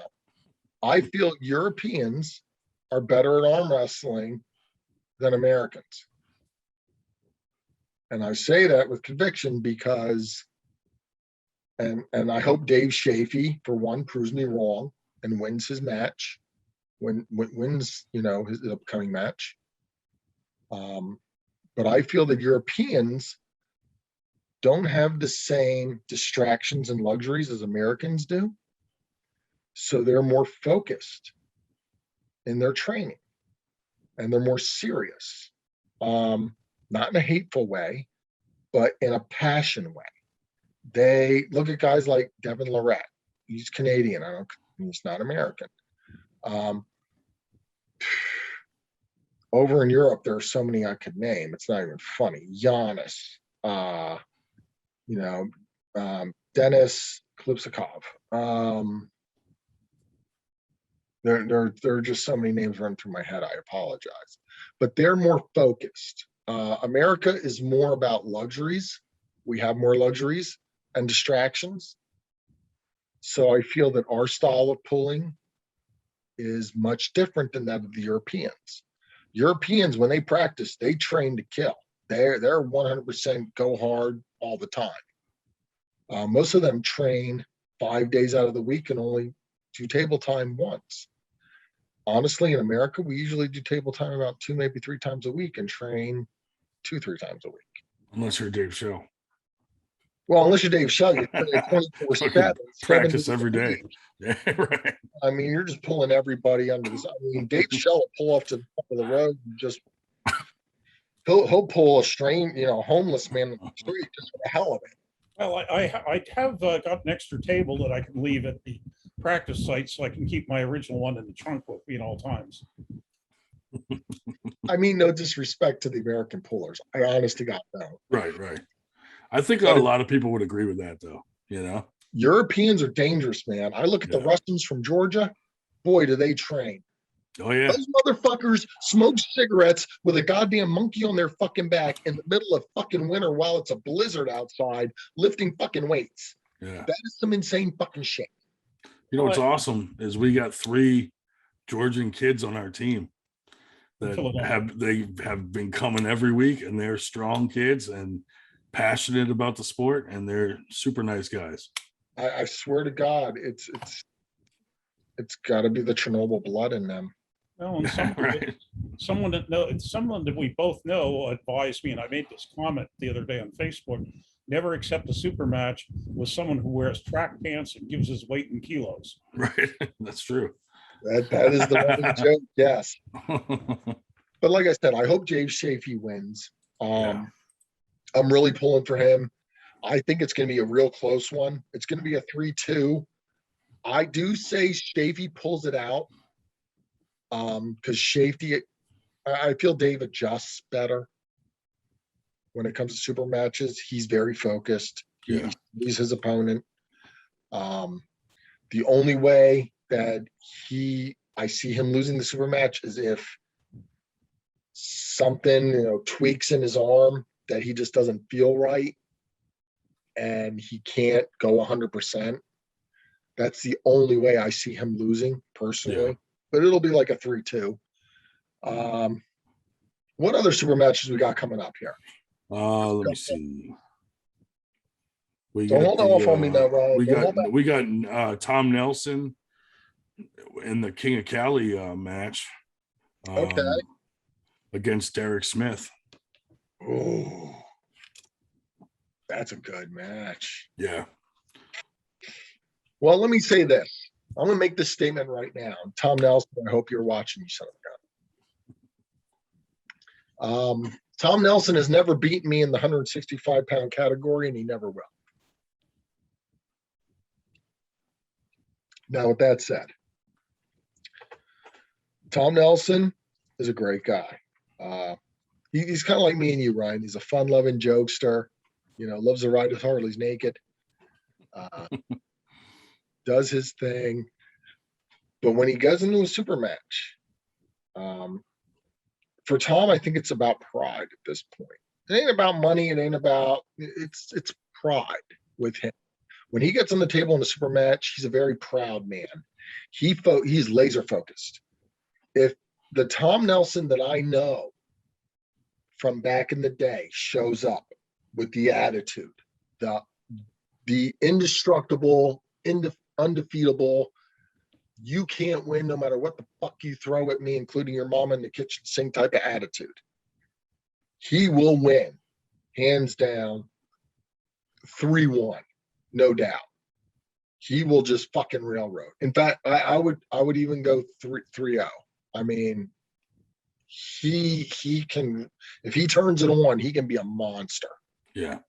I feel Europeans are better at arm wrestling than Americans. And I say that with conviction because, and I hope Dave Shafee, for one, proves me wrong and wins his match, wins, his upcoming match. But I feel that Europeans don't have the same distractions and luxuries as Americans do. So they're more focused in their training, and they're more serious. Not in a hateful way, but in a passion way. They look at guys like Devin Lorette. He's Canadian. He's not American. Over in Europe, there are so many I could name. It's not even funny. Giannis, Dennis Klipsikov. There are just so many names running through my head. I apologize, but they're more focused. America is more about luxuries. We have more luxuries and distractions. So I feel that our style of pulling is much different than that of the Europeans. Europeans, when they practice, they train to kill. They're 100% go hard all the time. Most of them train 5 days out of the week and only do table time once. Honestly, in America, we usually do table time about 2, maybe 3 times a week and train 2-3 times a week. Unless you're Dave Schell. Well, unless you're Dave Schell, you're 24/7. Practice every day. Yeah, right. I mean, you're just pulling everybody under this. I mean, Dave Schell will pull off to the top of the road and just he'll pull a homeless man in the street just for the hell of it. Well, I have got an extra table that I can leave at the practice site so I can keep my original one in the trunk with me at all times. I mean, no disrespect to the American pullers. I honest to God don't. Right. I think a lot of people would agree with that, though. Europeans are dangerous, man. I look at the Russians from Georgia. Boy, do they train. Oh, yeah. Those motherfuckers smoke cigarettes with a goddamn monkey on their fucking back in the middle of fucking winter while it's a blizzard outside, lifting fucking weights. Yeah. That is some insane fucking shit. What's awesome is we got 3 Georgian kids on our team that have been coming every week, and they're strong kids and passionate about the sport, and they're super nice guys. I swear to God, it's got to be the Chernobyl blood in them. Well, and someone that we both know advised me, and I made this comment the other day on Facebook: never accept a super match with someone who wears track pants and gives his weight in kilos. Right, that's true. That is the running joke, yes. But like I said, I hope Dave Shafee wins. I'm really pulling for him. I think it's going to be a real close one. It's going to be a 3-2. I do say Shafee pulls it out because Shafee, I feel Dave adjusts better when it comes to super matches. He's very focused. He's his opponent. The only way that I see him losing the super match is if something, tweaks in his arm that he just doesn't feel right and he can't go 100%. That's the only way I see him losing personally, but it'll be like a 3-2. What other super matches we got coming up here? Let me see. Don't hold off on me now, Ryan. We got Tom Nelson in the King of Cali match. Okay. Against Derek Smith. Oh, that's a good match. Yeah. Well, let me say this. I'm going to make this statement right now. Tom Nelson, I hope you're watching, you son of a gun. Tom Nelson has never beaten me in the 165-pound category, and he never will. Now, with that said, Tom Nelson is a great guy. He's kind of like me and you, Ryan. He's a fun-loving jokester. Loves to ride his Harleys naked. Does his thing. But when he goes into a super match, for Tom, I think it's about pride at this point. It ain't about money. It's pride with him. When he gets on the table in a super match, he's a very proud man. He's laser focused. If the Tom Nelson that I know from back in the day shows up with the attitude, the indestructible, undefeatable, you can't win no matter what the fuck you throw at me, including your mom in the kitchen sink type of attitude, he will win, hands down, 3-1, no doubt. He will just fucking railroad. In fact, I would even go 3-0. I mean, he can, if he turns it on, he can be a monster. Yeah.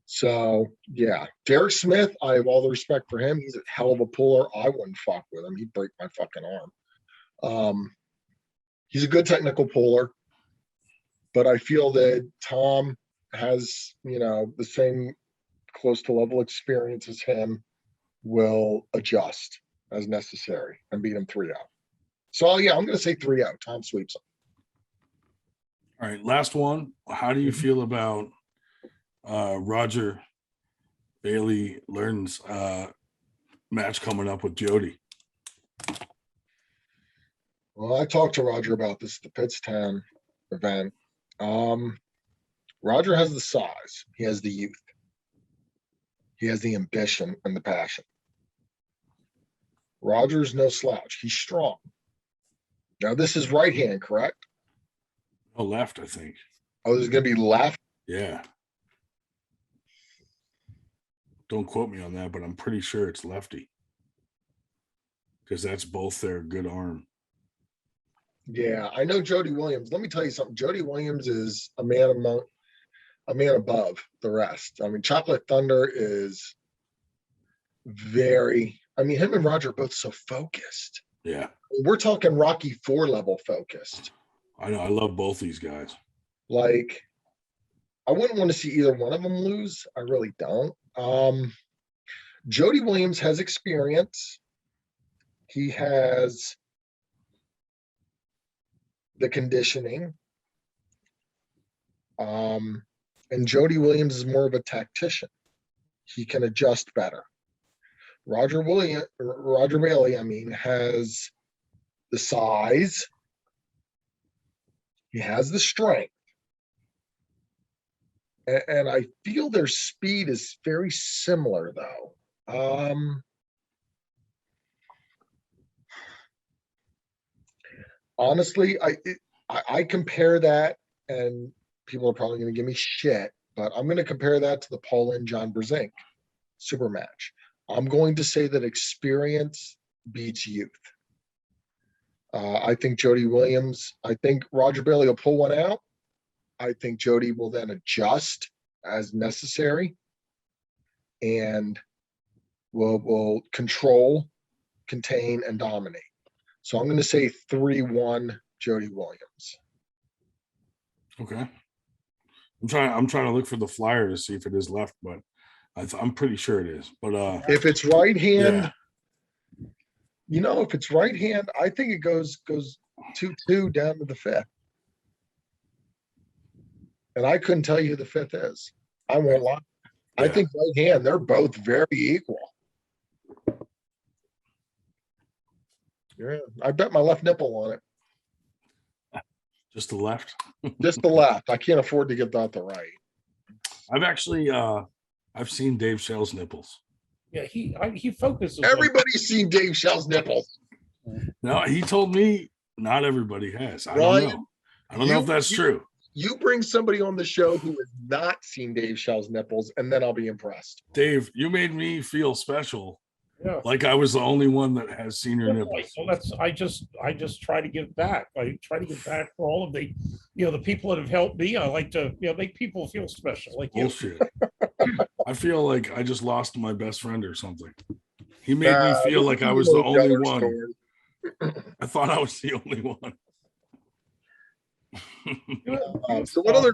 So yeah, Derek Smith, I have all the respect for him. He's a hell of a puller. I wouldn't fuck with him. He'd break my fucking arm. He's a good technical puller, but I feel that Tom has, the same close to level experience as him, will adjust as necessary and beat him 3-0. So yeah, I'm going to say 3-0. Tom sweeps him. All right, last one. How do you feel about Roger Bailey Learns match coming up with Jody? Well, I talked to Roger about this at the Pittstown event. Roger has the size. He has the youth. He has the ambition and the passion. Roger's no slouch. He's strong. Now, this is right hand, correct? Oh, left, I think. Oh, this is going to be left? Yeah. Don't quote me on that, but I'm pretty sure it's lefty. Because that's both their good arm. Yeah, I know Jody Williams. Let me tell you something. Jody Williams is a man above the rest. I mean, Chocolate Thunder is him and Roger are both so focused. Yeah. We're talking Rocky IV level focused. I know. I love both these guys. Like, I wouldn't want to see either one of them lose. I really don't. Jody Williams has experience. He has the conditioning. And Jody Williams is more of a tactician. He can adjust better. Roger Bailey, has the size. He has the strength. And I feel their speed is very similar, though. Honestly, I compare that, and people are probably going to give me shit, but I'm going to compare that to the Paul and John Brzenk super match. I'm going to say that experience beats youth. I think Roger Bailey will pull one out. I think Jody will then adjust as necessary and will control, contain, and dominate. So I'm going to say 3-1 Jody Williams. Okay. I'm trying to look for the flyer to see if it is left, but I'm pretty sure it is. But if it's right hand, yeah. If it's right hand, I think it goes 2-2 down to the fifth. And I couldn't tell you who the fifth is. I won't lie. Yeah. I think right hand, they're both very equal. Yeah, I bet my left nipple on it. Just the left? Just the left. I can't afford to give that the right. I've actually I've seen Dave Schell's nipples. Yeah, he focuses. Everybody's seen Dave Schell's nipples. No, he told me not everybody has. I don't know. I don't know if that's true. You bring somebody on the show who has not seen Dave Schell's nipples, and then I'll be impressed. Dave, you made me feel special. Yeah. Like I was the only one that has seen your nipples. Well, I just try to give back. I try to give back for all of the, the people that have helped me. I like to, make people feel special. Like bullshit. I feel like I just lost my best friend or something. He made me feel like I was the only one. Story. I thought I was the only one. So what other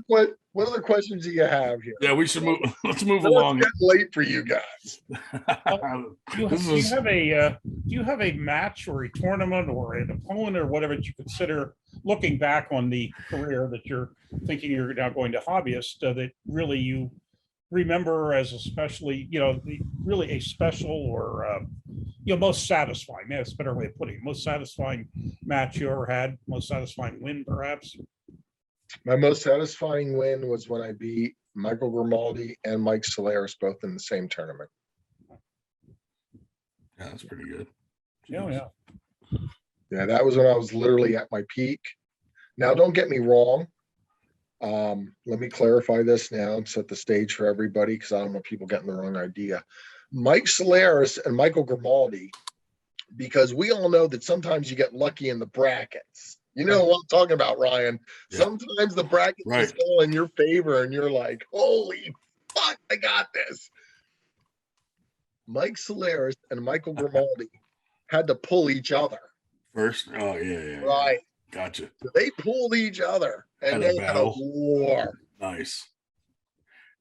questions do you have here? Yeah, we should move. Let's move It's along. getting late for you guys. Do you have a match or a tournament or an opponent or whatever that you consider, looking back on the career that you're thinking you're now going to hobbyist, that really you remember as especially, really a special or most satisfying? That's a better way of putting it. Most satisfying match you ever had, most satisfying win, perhaps. My most satisfying win was when I beat Michael Grimaldi and Mike Solaris both in the same tournament. Yeah, that's pretty good. Yeah. Yeah, that was when I was literally at my peak. Now, don't get me wrong. Let me clarify this now and set the stage for everybody, because I don't want people getting the wrong idea. Mike Solaris and Michael Grimaldi, because we all know that sometimes you get lucky in the brackets. You know what I'm talking about, Ryan. Yeah. Sometimes the brackets just fall in your favor and you're like, holy fuck, I got this. Mike Solaris and Michael Grimaldi had to pull each other. First? Oh, yeah. Right. Gotcha. So they pulled each other and Had a they had a battle. war. Nice.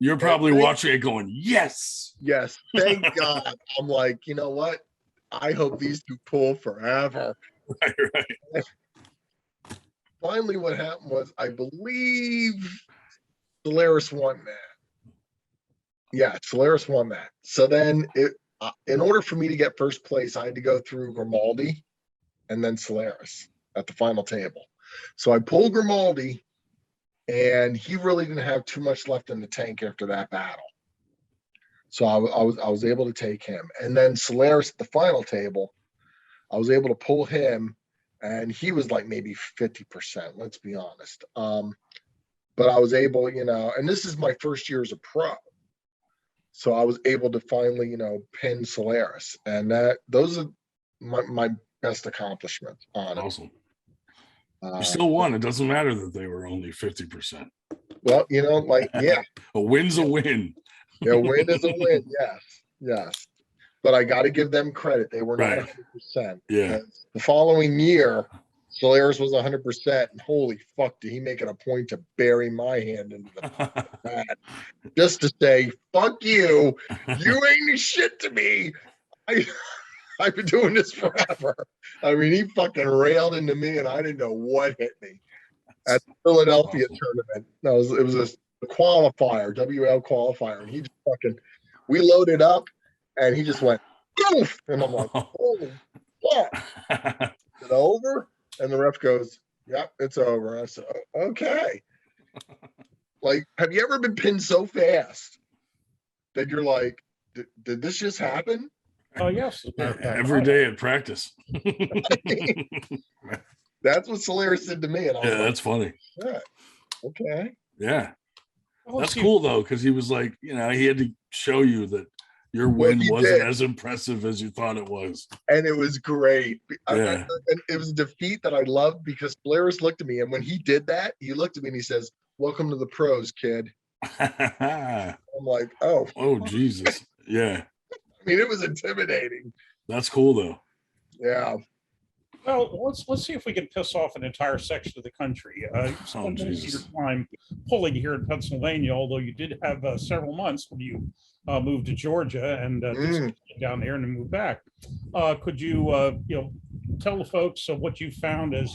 You're probably watching it going, yes. Yes. Thank God. I'm like, you know what? I hope these two pull forever. Right. Finally, what happened was, I believe Solaris won that. Yeah, Solaris won that. So then in order for me to get first place, I had to go through Grimaldi and then Solaris at the final table. So I pulled Grimaldi, and he really didn't have too much left in the tank after that battle. So I was able to take him. And then Solaris at the final table, I was able to pull him, and he was like maybe 50%, let's be honest. But I was able, and this is my first year as a pro. So I was able to finally, pin Solaris. And those are my best accomplishments on it. Awesome. You still won. It doesn't matter that they were only 50%. Well, yeah. A win's a win. A win is a win. Yes. But I got to give them credit. They were not 100%. Yeah. The following year, Solaris was 100%. And holy fuck, did he make it a point to bury my hand into the mat, just to say, fuck you. You ain't shit to me. I've been doing this forever. I mean, he fucking railed into me, and I didn't know what hit me at the Philadelphia tournament. No, it was a qualifier, WL qualifier, and he just we loaded up, and he just went, oof, and I'm like, holy fuck. Is it over? And the ref goes, yep, it's over. I said, okay. Like, have you ever been pinned so fast that you're like, did this just happen? Oh, yes. Every day at practice. That's what Solaris did to me. And I was like, that's funny. Yeah. Okay. Yeah. Well, that's cool, though, because he was like, he had to show you that your win wasn't as impressive as you thought it was. And it was great. Yeah. And it was a defeat that I loved, because Solaris looked at me, and when he did that, he looked at me and he says, welcome to the pros, kid. I'm like, oh, Jesus. Yeah. I mean, it was intimidating. That's cool, though. Yeah. Well, let's see if we can piss off an entire section of the country. You spent most of your time pulling here in Pennsylvania, although you did have several months when you moved to Georgia and down there and then moved back. Could you tell the folks what you found as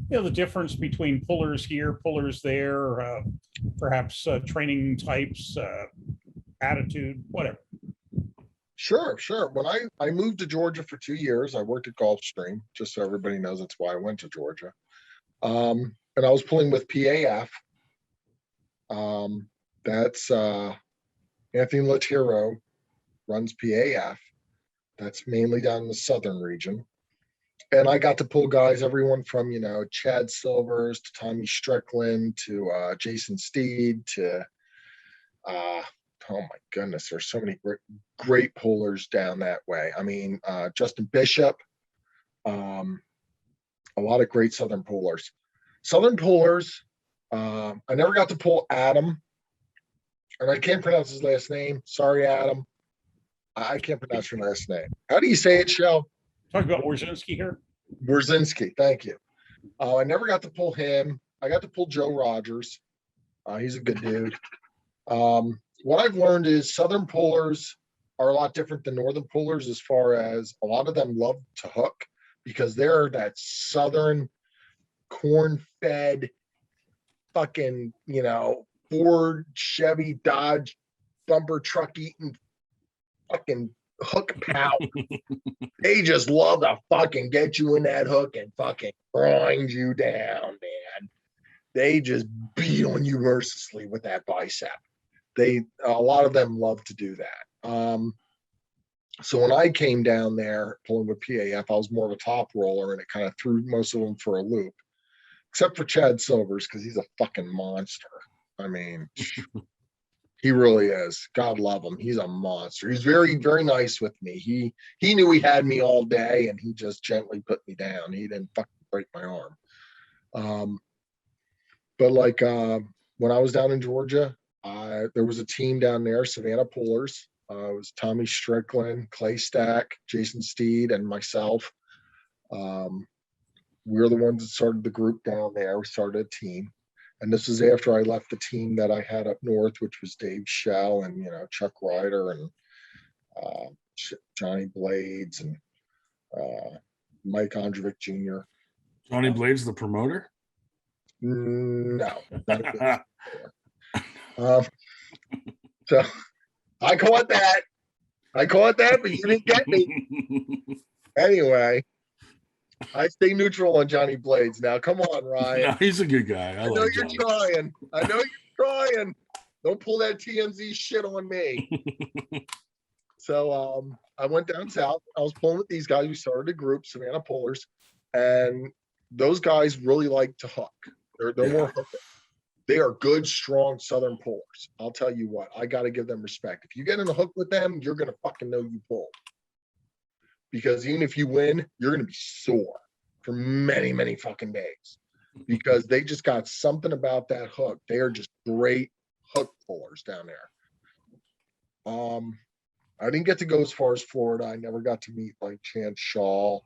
the difference between pullers here, pullers there, perhaps training types, attitude, whatever? Sure. When I moved to Georgia for 2 years, I worked at Gulfstream, just so everybody knows that's why I went to Georgia. And I was pulling with PAF. That's Anthony Latiro runs PAF. That's mainly down in the southern region. And I got to pull guys, everyone from, Chad Silvers to Tommy Strickland to Jason Steed to oh my goodness, there's so many great pullers down that way. I mean, Justin Bishop, a lot of great Southern pullers. I never got to pull Adam, and I can't pronounce his last name. Sorry, Adam. I can't pronounce your last name. How do you say it, Shell? Talking about Orzinski here. Brzezinski. Thank you. I never got to pull him. I got to pull Joe Rogers. He's a good dude. What I've learned is Southern pullers are a lot different than Northern pullers as far as a lot of them love to hook because they're that Southern corn-fed fucking, Ford, Chevy, Dodge, bumper truck eating fucking hook power. They just love to fucking get you in that hook and fucking grind you down, man. They just beat on you mercilessly with that bicep. A lot of them love to do that. So when I came down there pulling with PAF, I was more of a top roller, and it kind of threw most of them for a loop, except for Chad Silvers because he's a fucking monster. I mean, he really is. God love him. He's a monster. He's very, very nice with me. He knew he had me all day, and he just gently put me down. He didn't fucking break my arm. But like when I was down in Georgia, there was a team down there, Savannah Pullers. It was Tommy Strickland, Clay Stack, Jason Steed, and myself. We were the ones that started the group down there. We started a team. And this was after I left the team that I had up north, which was Dave Schell and, Chuck Ryder and Johnny Blades and Mike Ondrovic Jr. Johnny Blades, the promoter? No. So I caught that. But you didn't get me. Anyway, I stay neutral on Johnny Blades. Now, come on, Ryan. No, he's a good guy. I know like you're Johnny. trying. Don't pull that TMZ shit on me. So I went down south. I was pulling with these guys. We started a group, Savannah Pullers, and those guys really like to hook. They're more hooking. They are good, strong Southern pullers. I'll tell you what, I got to give them respect. If you get in a hook with them, you're going to fucking know you pulled. Because even if you win, you're going to be sore for many, many fucking days. Because they just got something about that hook. They are just great hook pullers down there. I didn't get to go as far as Florida. I never got to meet like Chance Shaw.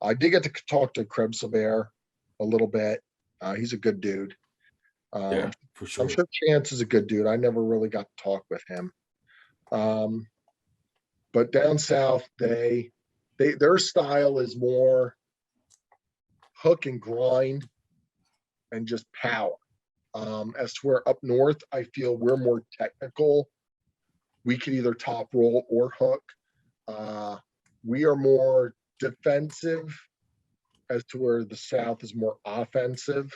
I did get to talk to Krebs Silver a little bit. He's a good dude. Yeah, for sure. I'm sure Chance is a good dude. I never really got to talk with him. But down south, their style is more hook and grind and just power. As to where up north, I feel we're more technical. We could either top roll or hook. We are more defensive as to where the south is more offensive.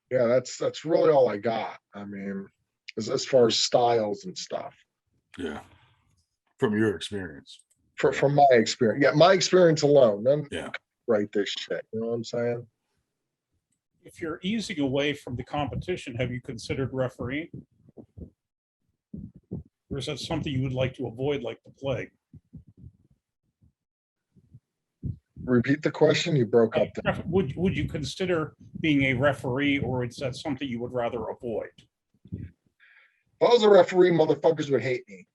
Yeah, that's really all I got. I mean, as far as styles and stuff. Yeah. From your experience. From my experience. Yeah, my experience alone. None Yeah. Write this shit. You know what I'm saying? If you're easing away from the competition, have you considered refereeing? Or is that something you would like to avoid like the plague? Repeat the question. You broke up there. Would you consider being a referee, or is that something you would rather avoid? If I was a referee, motherfuckers would hate me.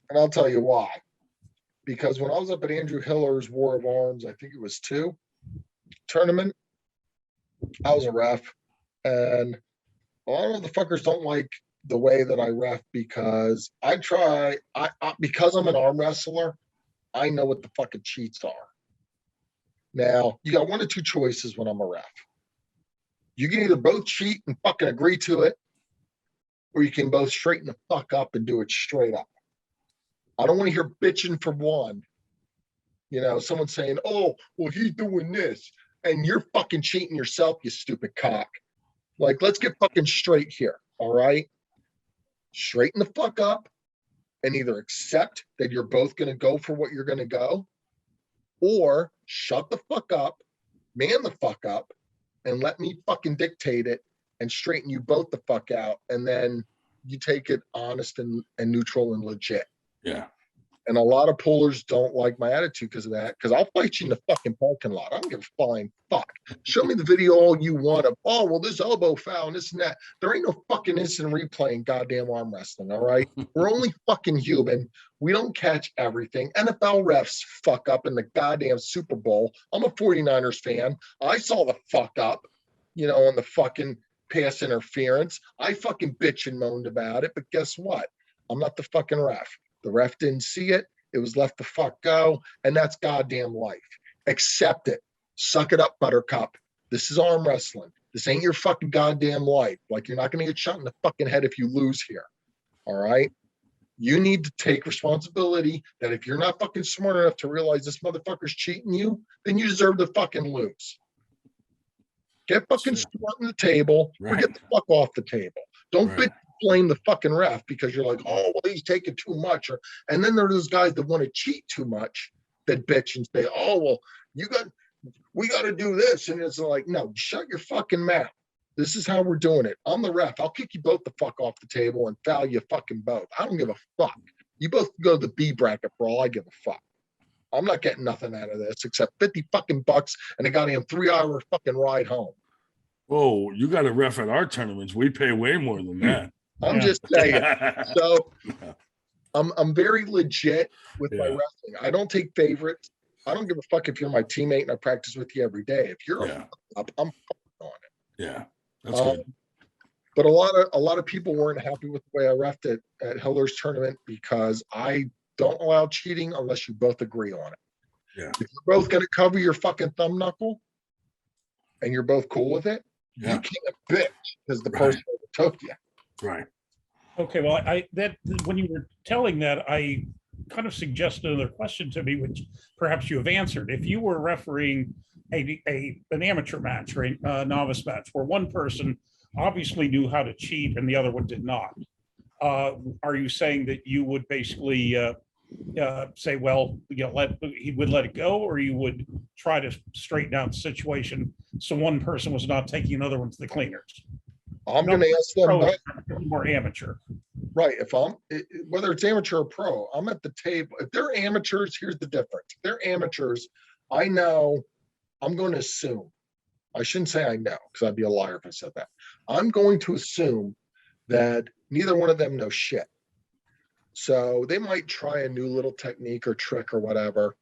And I'll tell you why. Because when I was up at Andrew Hiller's War of Arms, I think it was 2 tournament, I was a ref. And a lot of motherfuckers don't like the way that I ref because because I'm an arm wrestler, I know what the fucking cheats are. Now, you got one of two choices when I'm a ref. You can either both cheat and fucking agree to it, or you can both straighten the fuck up and do it straight up. I don't want to hear bitching for one. Someone saying, oh, well, he's doing this, and you're fucking cheating yourself, you stupid cock. Like, let's get fucking straight here, all right? Straighten the fuck up and either accept that you're both going to go for what you're going to go, or shut the fuck up, man the fuck up, and let me fucking dictate it and straighten you both the fuck out. And then you take it honest and neutral and legit. Yeah. And a lot of pullers don't like my attitude because of that. Because I'll fight you in the fucking parking lot. I don't give a flying fuck. Show me the video all you want of, oh, well, this elbow foul and this and that. There ain't no fucking instant replay in goddamn arm wrestling, all right? We're only fucking human. We don't catch everything. NFL refs fuck up in the goddamn Super Bowl. I'm a 49ers fan. I saw the fuck up, on the fucking pass interference. I fucking bitch and moaned about it. But guess what? I'm not the fucking ref. The ref didn't see it. It was left the fuck go. And that's goddamn life. Accept it. Suck it up, buttercup. This is arm wrestling. This ain't your fucking goddamn life. Like, you're not going to get shot in the fucking head if you lose here. All right? You need to take responsibility that if you're not fucking smart enough to realize this motherfucker's cheating you, then you deserve to fucking lose. Get fucking smart on the table or get the fuck off the table. Don't blame the fucking ref because you're like, oh, well, he's taking too much. And then there are those guys that want to cheat too much that bitch and say, oh, well, we got to do this. And it's like, no, shut your fucking mouth. This is how we're doing it. I'm the ref. I'll kick you both the fuck off the table and foul you fucking both. I don't give a fuck. You both go to the B bracket for all I give a fuck. I'm not getting nothing out of this except 50 fucking bucks and a goddamn 3-hour fucking ride home. Whoa, you got a ref at our tournaments. We pay way more than that. I'm just saying. So I'm very legit with my wrestling. I don't take favorites. I don't give a fuck if you're my teammate and I practice with you every day. If you're a fuck up, I'm on it. Yeah, that's good. But a lot of people weren't happy with the way I refed it at Hiller's tournament because I don't allow cheating unless you both agree on it. Yeah. If you're both going to cover your fucking thumb knuckle and you're both cool with it, you can't bitch because the person took you. Right. Okay, well, when you were telling that, I kind of suggested another question to me, which perhaps you have answered. If you were refereeing an amateur match or a novice match where one person obviously knew how to cheat and the other one did not, are you saying that you would basically say, well, he would let it go, or you would try to straighten out the situation so one person was not taking another one to the cleaners? I'm going to ask them more amateur. Right. Whether it's amateur or pro, I'm at the table. If they're amateurs, here's the difference. If they're amateurs, I know, I'm going to assume. I shouldn't say I know because I'd be a liar if I said that. I'm going to assume that neither one of them knows shit. So they might try a new little technique or trick or whatever.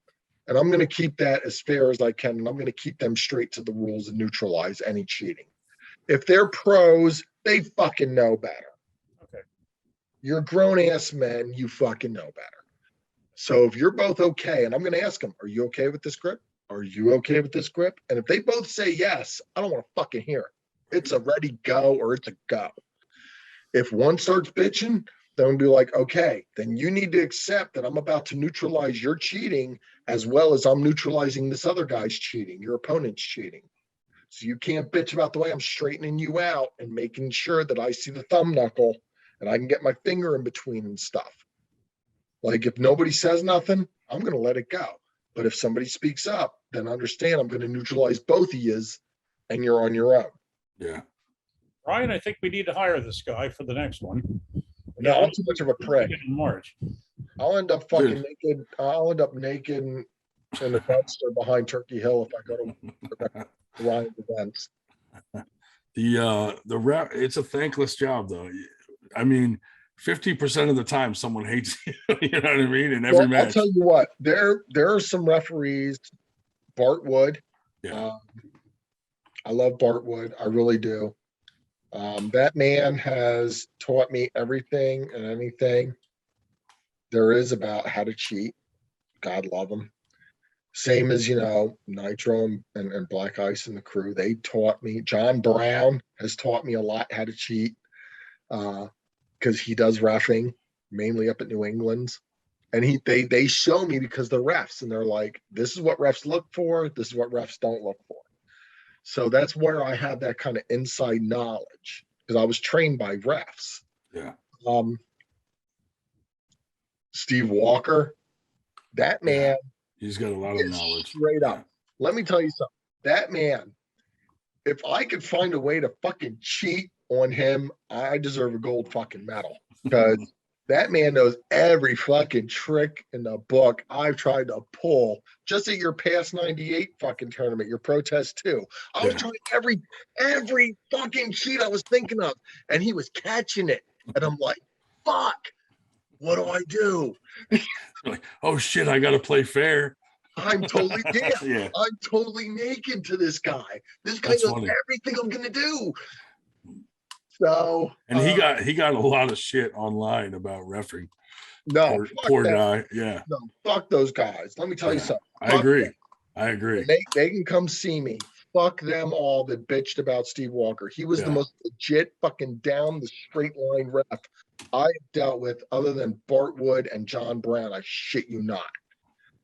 And I'm going to keep that as fair as I can. And I'm going to keep them straight to the rules and neutralize any cheating. If they're pros, they fucking know better. Okay. You're grown-ass men, you fucking know better. So if you're both okay, and I'm going to ask them, are you okay with this grip? Are you okay with this grip? And if they both say yes, I don't want to fucking hear it. It's a ready go or it's a go. If one starts bitching, then we'll be like, okay, then you need to accept that I'm about to neutralize your cheating as well as I'm neutralizing this other guy's cheating, your opponent's cheating. So you can't bitch about the way I'm straightening you out and making sure that I see the thumb knuckle and I can get my finger in between and stuff. Like if nobody says nothing, I'm going to let it go. But if somebody speaks up, then understand I'm going to neutralize both of yous and you're on your own. Yeah. Ryan, I think we need to hire this guy for the next one. No, I'm too much of a prick. In March. I'll end up fucking naked. I'll end up naked in the dumpster behind Turkey Hill if I go to Ryan's events. The rep, it's a thankless job though. I mean, 50% of the time someone hates you. You know what I mean? In every match. I'll tell you what, there are some referees, Bart Wood. Yeah. I love Bart Wood. I really do. That man has taught me everything and anything there is about how to cheat. God love him. Same as, Nitro and Black Ice and the crew. They taught me. John Brown has taught me a lot how to cheat because he does reffing, mainly up at New England. And they show me because they're refs, and they're like, this is what refs look for. This is what refs don't look for. So that's where I have that kind of inside knowledge because I was trained by refs. Yeah. Steve Walker, that man. He's got a lot of knowledge. Straight up. Let me tell you something. That man, if I could find a way to fucking cheat on him, I deserve a gold fucking medal because That man knows every fucking trick in the book I've tried to pull just at your past 98 fucking tournament, your protest too. I was Yeah. trying every fucking cheat I was thinking of, and he was catching it. And I'm like, fuck, what do I do? Like, oh shit, I gotta play fair. I'm totally Yeah, I'm totally naked to this guy. This guy that's knows funny. everything I'm gonna do. So And he got a lot of shit online about refereeing. no, fuck Poor that. guy. Yeah. No, fuck those guys. Let me tell you Yeah. something. I Fuck agree. them. I agree. And they can come see me. Fuck them all that bitched about Steve Walker. He was the Yeah. most legit fucking down the straight line ref I dealt with other than Bart Wood and John Brown. I shit you not.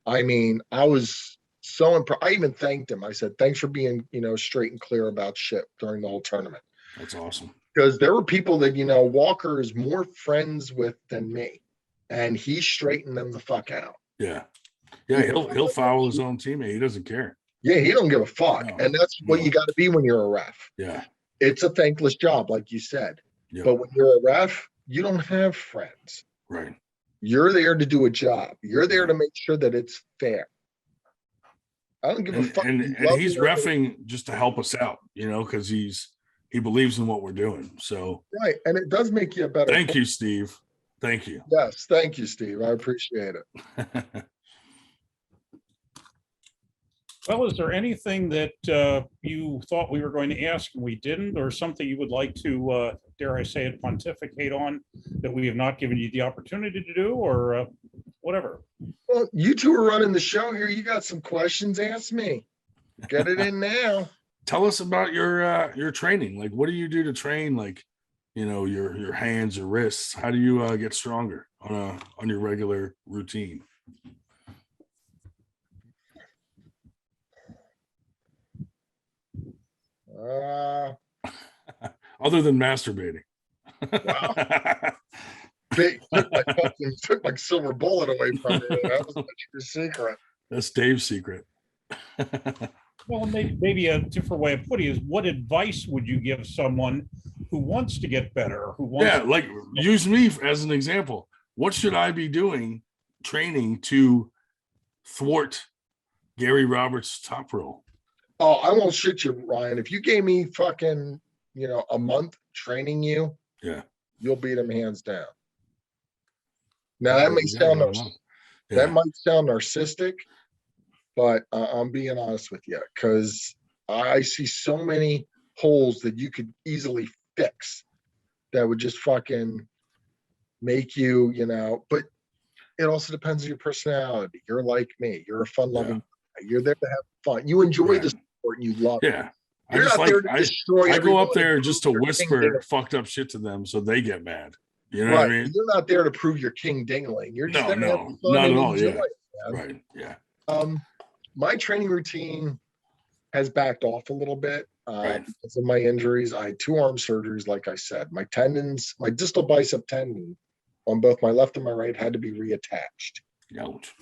I mean, I was so impressed. I even thanked him. I said, thanks for being, straight and clear about shit during the whole tournament. That's awesome. Because there were people that, Walker is more friends with than me. And he straightened them the fuck out. Yeah. Yeah, he'll foul his own teammate. He doesn't care. Yeah, he don't give a fuck. No, And that's what you got to be when you're a ref. Yeah. It's a thankless job, like you said. Yep. But when you're a ref, you don't have friends. Right. You're there to do a job. You're there to make sure that it's fair. I don't give a fuck. And he's reffing just to help us out, because he believes in what we're doing. So right. And it does make you a better. Thank you, Steve. Thank you. Yes, thank you, Steve. I appreciate it. Well, is there anything that you thought we were going to ask and we didn't, or something you would like to, dare I say it, pontificate on that we have not given you the opportunity to do, or whatever? Well, you two are running the show here. You got some questions? Ask me. Get it in now. Tell us about your training. Like, what do you do to train? Like, your hands, your wrists. How do you get stronger on your regular routine? Other than masturbating. Wow. They took my silver bullet away from me. That was your secret. That's Dave's secret. Well, maybe a different way of putting it is, what advice would you give someone who wants to get better, who wants like use me as an example. What should I be doing training to thwart Gary Roberts' top roll? Oh, I won't shit you, Ryan. If you gave me fucking, a month training you, yeah, you'll beat him hands down. Now that may sound that might sound narcissistic, but I'm being honest with you, because I see so many holes that you could easily fix that would just fucking make you, but it also depends on your personality. You're like me. You're a fun-loving guy. You're there to have fun. You enjoy the sport and you love it. Yeah. You're not there to destroy. I go up there just to whisper fucked up shit to them so they get mad. You know what I mean? You're not there to prove your king dingling. You're just there to have fun not and at all. enjoy Yeah. it, man. Right. Yeah. My training routine has backed off a little bit because of my injuries. I had 2 arm surgeries, like I said. My tendons, my distal bicep tendon on both my left and my right had to be reattached. Ouch.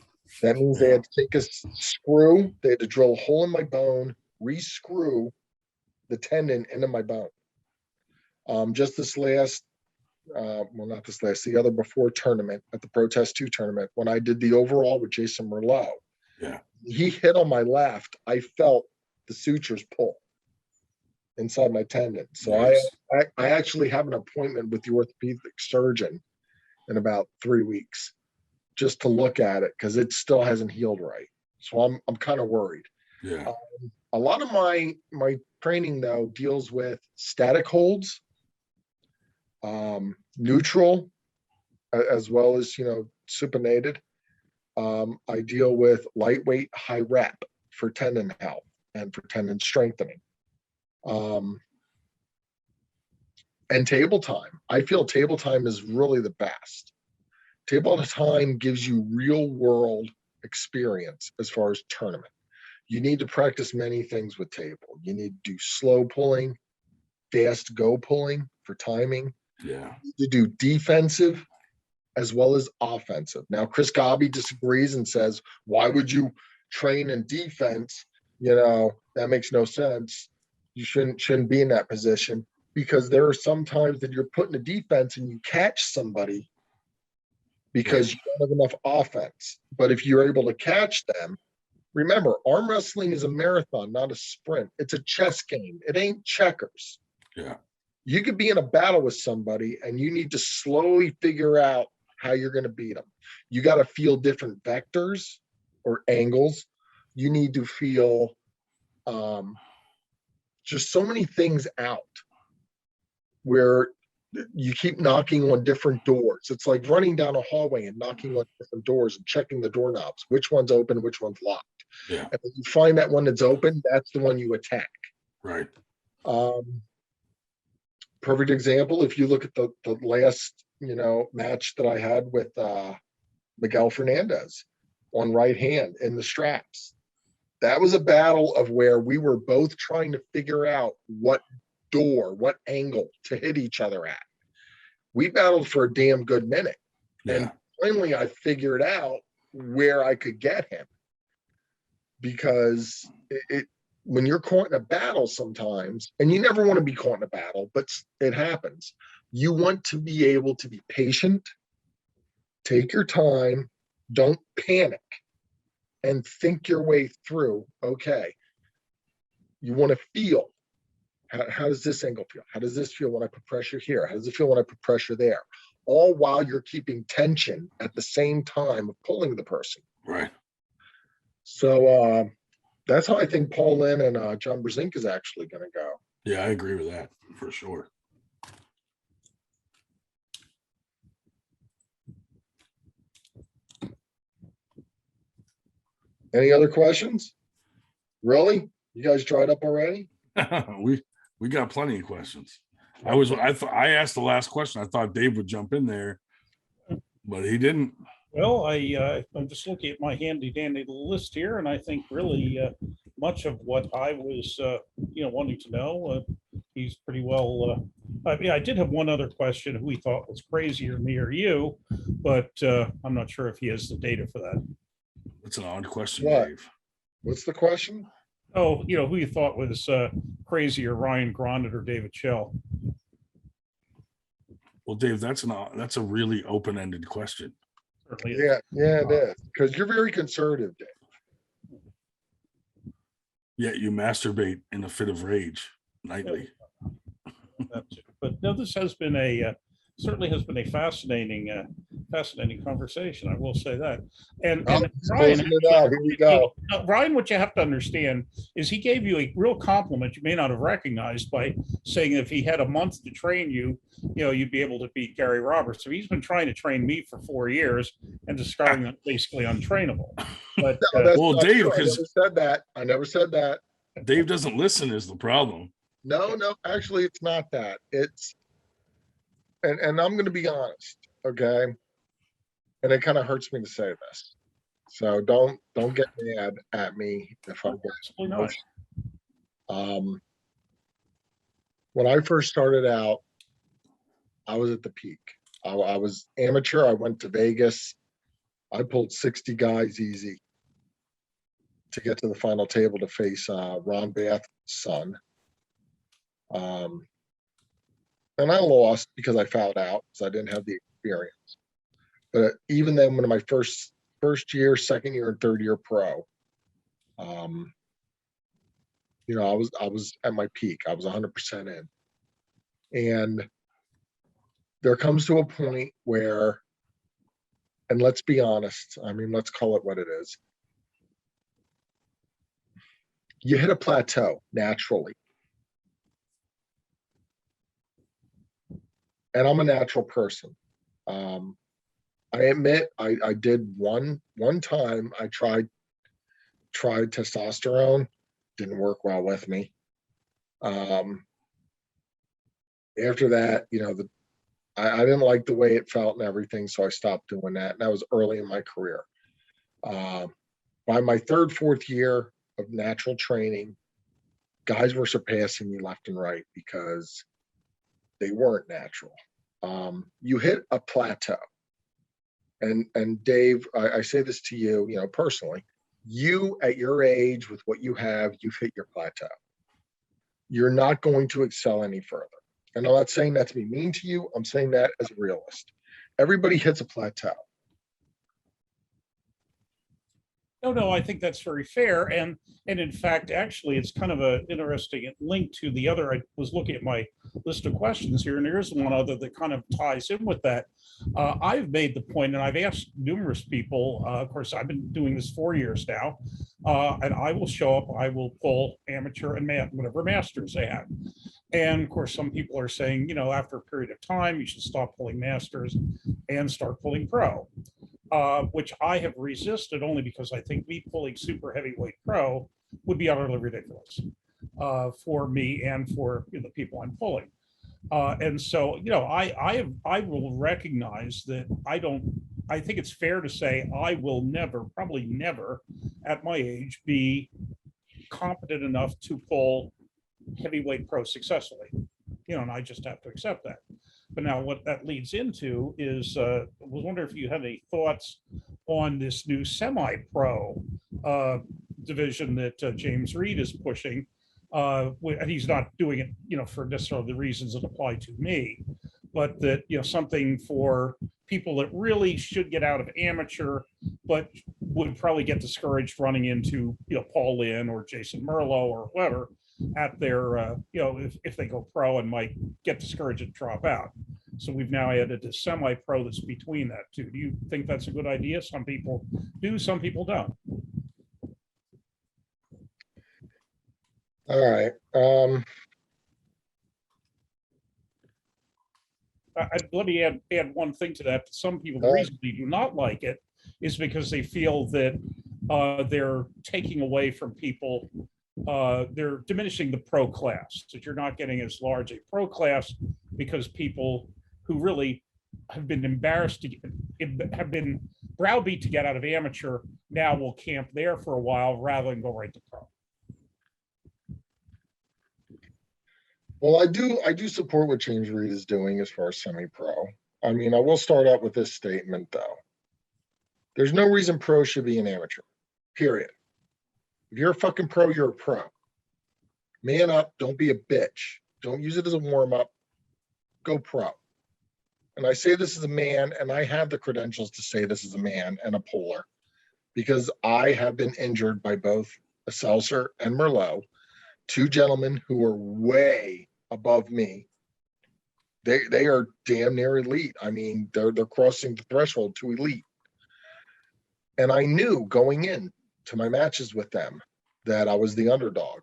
That means they had to take a screw, they had to drill a hole in my bone, re-screw the tendon into my bone. Just this last, not this last, the other before tournament at the Protest 2 tournament, when I did the overall with Jason Merlot, he hit on my left. I felt the sutures pull inside my tendon. So I actually have an appointment with the orthopedic surgeon in about 3 weeks just to look at it, because it still hasn't healed right. So I'm kind of worried. Yeah. A lot of my training though deals with static holds, neutral, as well as supinated. I deal with lightweight, high rep for tendon health and for tendon strengthening. And table time. I feel table time is really the best. Table time gives you real world experience as far as tournament. You need to practice many things with table. You need to do slow pulling, fast go pulling for timing. Yeah. You need to do defensive as well as offensive. Now, Chris Gobby disagrees and says, why would you train in defense? That makes no sense. You shouldn't be in that position, because there are some times that you're put in a defense and you catch somebody because you don't have enough offense. But if you're able to catch them, remember, arm wrestling is a marathon, not a sprint. It's a chess game. It ain't checkers. Yeah. You could be in a battle with somebody and you need to slowly figure out how you're going to beat them. You got to feel different vectors or angles. You need to feel just so many things out where you keep knocking on different doors. It's like running down a hallway and knocking on different doors and checking the doorknobs, which one's open, which one's locked. Yeah. And when you find that one that's open, that's the one you attack. Right. Perfect example, if you look at the last, match that I had with Miguel Fernandez on right hand in the straps. That was a battle of where we were both trying to figure out what door, what angle to hit each other at. We battled for a damn good minute. Yeah. And finally I figured out where I could get him. Because when you're caught in a battle sometimes, and you never want to be caught in a battle, but it happens. You want to be able to be patient, take your time, don't panic, and think your way through. Okay, you want to feel, how does this angle feel? How does this feel when I put pressure here? How does it feel when I put pressure there? All while you're keeping tension at the same time of pulling the person. Right. So that's how I think Paul Lynn and John Brzezinski is actually going to go. Yeah, I agree with that for sure. Any other questions? Really? You guys dried up already? we got plenty of questions. I asked the last question. I thought Dave would jump in there, but he didn't. Well, I'm just looking at my handy dandy list here, and I think really much of what I was wanting to know, he's pretty well. I did have one other question who he thought was crazier, me or you, but I'm not sure if he has the data for that. That's an odd question, What? Dave. What's the question? Oh, who you thought was crazier, Ryan Grondit or David Schell? Well, Dave, that's a really open-ended question. Certainly is. Yeah, it is. Because you're very conservative, Dave. Yet you masturbate in a fit of rage nightly. But no, this has been certainly has been a fascinating conversation. I will say that. And Ryan, Here we go. Ryan, what you have to understand is he gave you a real compliment you may not have recognized by saying if he had a month to train you, you'd be able to beat Gary Roberts. So he's been trying to train me for 4 years and discovering I'm basically untrainable. But Well, Dave, I never said that. Dave doesn't listen is the problem. No, actually, it's not that. It's and I'm going to be honest, okay? And it kind of hurts me to say this, so don't get mad at me if I get emotional. When I first started out, I was at the peak. I was amateur. I went to Vegas. I pulled 60 guys easy to get to the final table to face Ron Bath's son. And I lost because I fouled out because I didn't have the experience. But even then, when my first year, second year, and third year pro, I was at my peak. I was 100% in. And there comes to a point where, and let's be honest, let's call it what it is. You hit a plateau naturally. And I'm a natural person. I admit I did one time. I tried testosterone, didn't work well with me. After that, I didn't like the way it felt and everything, so I stopped doing that. And that was early in my career. By my third, fourth year of natural training, guys were surpassing me left and right because they weren't natural. You hit a plateau. And Dave, I say this to you, personally, you at your age with what you have, you've hit your plateau. You're not going to excel any further. And I'm not saying that to be mean to you. I'm saying that as a realist. Everybody hits a plateau. No, I think that's very fair. And in fact, actually, it's kind of an interesting link to the other. I was looking at my list of questions here, and there's one other that kind of ties in with that. I've made the point, and I've asked numerous people. Of course, I've been doing this 4 years now, and I will show up. I will pull amateur and whatever masters they have. And of course, some people are saying, after a period of time, you should stop pulling masters and start pulling pro. Which I have resisted only because I think me pulling super heavyweight pro would be utterly ridiculous for me and for the people I'm pulling. And so, I will recognize that I think it's fair to say I will probably never at my age be competent enough to pull heavyweight pro successfully, and I just have to accept that. But now what that leads into is, I was wondering if you have any thoughts on this new semi-pro division that James Reed is pushing. And he's not doing it, for necessarily the reasons that apply to me, but that, something for people that really should get out of amateur, but would probably get discouraged running into, Paul Lynn or Jason Merlo or whoever at their, if they go pro and might get discouraged and drop out. So we've now added a semi-pro that's between that two. Do you think that's a good idea? Some people do, some people don't. All right. Let me add one thing to that. Some people, the reason they do not like it is because they feel that they're taking away from people. They're diminishing the pro class, that you're not getting as large a pro class because people who really have been embarrassed have been browbeat to get out of amateur now will camp there for a while rather than go right to pro. Well, I do support what James Reed is doing as far as semi-pro. I mean, I will start out with this statement though. There's no reason pro should be an amateur, period. If you're a fucking pro, you're a pro. Man up, don't be a bitch. Don't use it as a warm-up. Go pro. And I say this as a man, and I have the credentials to say this as a man and a puller, because I have been injured by both Seltzer and Merlot, two gentlemen who are way above me. They are damn near elite. I mean, they're crossing the threshold to elite. And I knew going in to my matches with them that I was the underdog,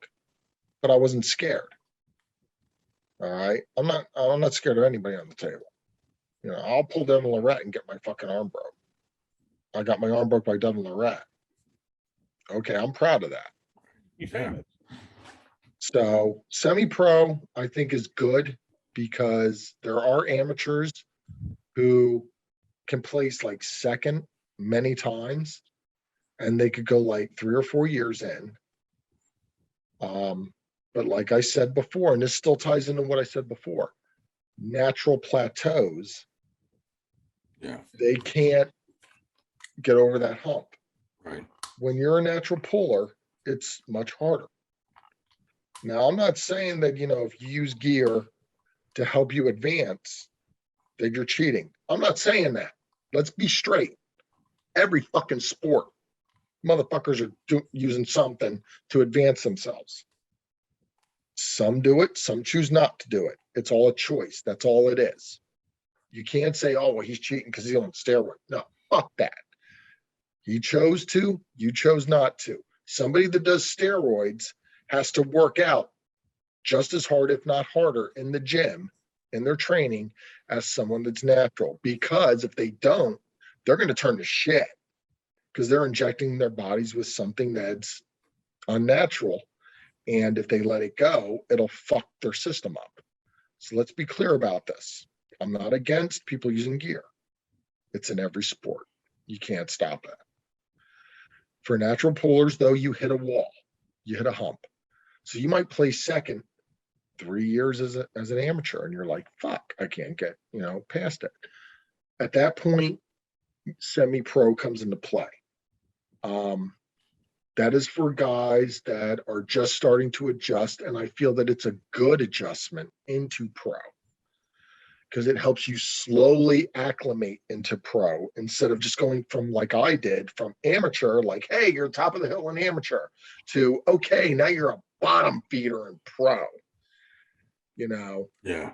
but I wasn't scared. All right. I'm not scared of anybody on the table. I'll pull Devin Lorette and get my fucking arm broke. I got my arm broke by Devin Lorette. Okay, I'm proud of that. You famous. So semi-pro, I think, is good because there are amateurs who can place like second many times, and they could go like 3 or 4 years in. But like I said before, and this still ties into what I said before, natural plateaus, they can't get over that hump. Right. When you're a natural puller, it's much harder. Now, I'm not saying that, if you use gear to help you advance, that you're cheating. I'm not saying that. Let's be straight. Every fucking sport, motherfuckers are using something to advance themselves. Some do it, some choose not to do it. It's all a choice. That's all it is. You can't say, oh, well, he's cheating because he's on steroids. No, fuck that. He chose to, you chose not to. Somebody that does steroids has to work out just as hard, if not harder, in the gym, in their training, as someone that's natural. Because if they don't, they're going to turn to shit because they're injecting their bodies with something that's unnatural. And if they let it go, it'll fuck their system up. So let's be clear about this. I'm not against people using gear. It's in every sport. You can't stop it. For natural pullers, though, you hit a wall. You hit a hump. So you might play second 3 years as an amateur, and you're like, fuck, I can't get, past it. At that point, semi-pro comes into play. That is for guys that are just starting to adjust, and I feel that it's a good adjustment into pro. because it helps you slowly acclimate into pro instead of just going from, like I did, from amateur, like, hey, you're top of the hill in amateur, to, okay, now you're a bottom feeder in pro, you know? Yeah.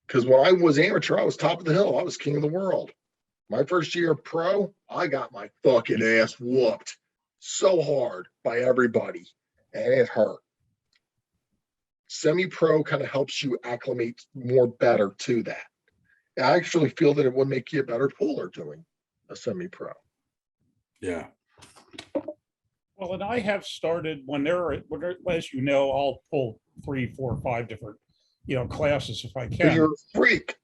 Because when I was amateur, I was top of the hill. I was king of the world. My first year of pro, I got my fucking ass whooped so hard by everybody, and it hurt. Semi-pro kind of helps you acclimate more better to that. I actually feel that it would make you a better puller doing a semi-pro. Yeah. Well, and I have started as you know, I'll pull 3, 4, 5 different, classes if I Because can. you're a freak.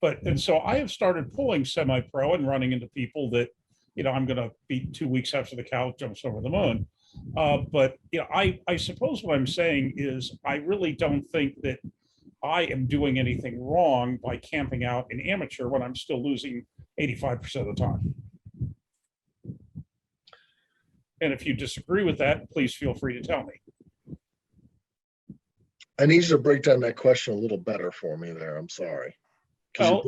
And so I have started pulling semi-pro and running into people that, I'm going to be 2 weeks after the cow jumps over the moon. But I suppose what I'm saying is I really don't think that I am doing anything wrong by camping out in amateur when I'm still losing 85% of the time. And if you disagree with that, please feel free to tell me. I need you to break down that question a little better for me there. I'm sorry. Well,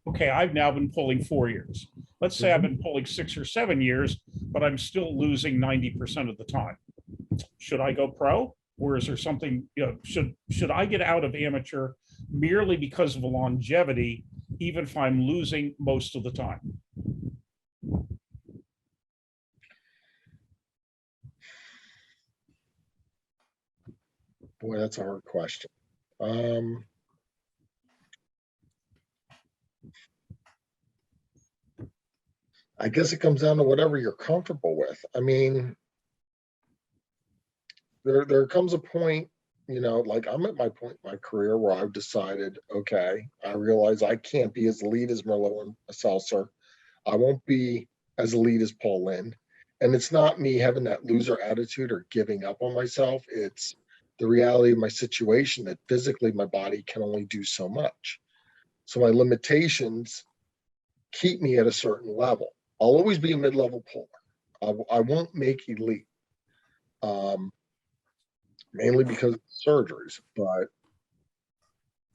okay, I've now been pulling 4 years. Let's say I've Mhm. been pulling 6 or 7 years, but I'm still losing 90% of the time. Should I go pro? Or is there something, should I get out of amateur merely because of the longevity, even if I'm losing most of the time? Boy, that's a hard question. I guess it comes down to whatever you're comfortable with. I mean, there comes a point, like I'm at my point in my career where I've decided, okay, I realize I can't be as elite as Merlot and Seltzer. I won't be as elite as Paul Lynn. And it's not me having that loser attitude or giving up on myself. It's the reality of my situation that physically my body can only do so much. So my limitations keep me at a certain level. I'll always be a mid-level puller. I won't make elite, mainly because of surgeries, but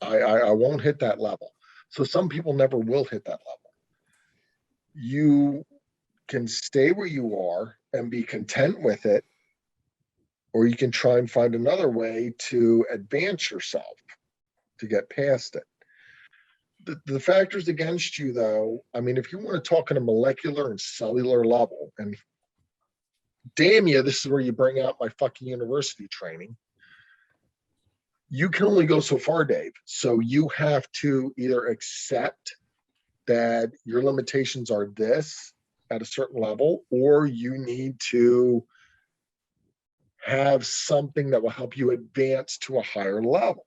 I won't hit that level. So some people never will hit that level. You can stay where you are and be content with it, or you can try and find another way to advance yourself to get past it. The factors against you, though, I mean, if you want to talk on a molecular and cellular level, and damn you, this is where you bring out my fucking university training. You can only go so far, Dave. So you have to either accept that your limitations are this at a certain level, or you need to have something that will help you advance to a higher level.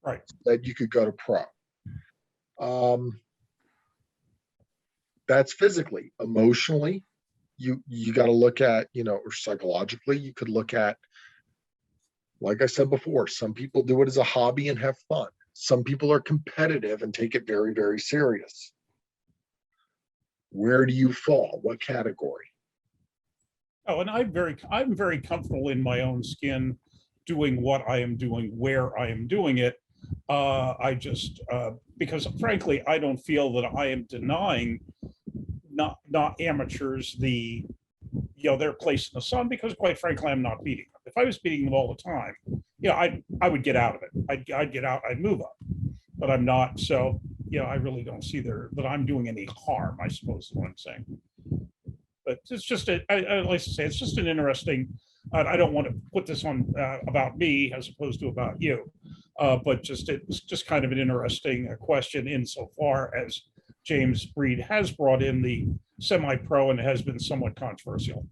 Right. So that you could go to pro. That's physically. Emotionally, you got to look at, or psychologically, you could look at, like I said before, some people do it as a hobby and have fun. Some people are competitive and take it very, very serious. Where do you fall? What category? Oh, and I'm very comfortable in my own skin doing what I am doing, where I am doing it. I just, because frankly, I don't feel that I am denying not amateurs their place in the sun, because quite frankly, I'm not beating them. If I was beating them all the time, I would get out of it. I'd get out, I'd move up, but I'm not. So, I really don't see that I'm doing any harm, I suppose is what I'm saying. But it's just, I like to say, it's just an interesting, I don't want to put this on about me as opposed to about you, but it's just kind of an interesting question insofar as James Breed has brought in the semi-pro and has been somewhat controversial.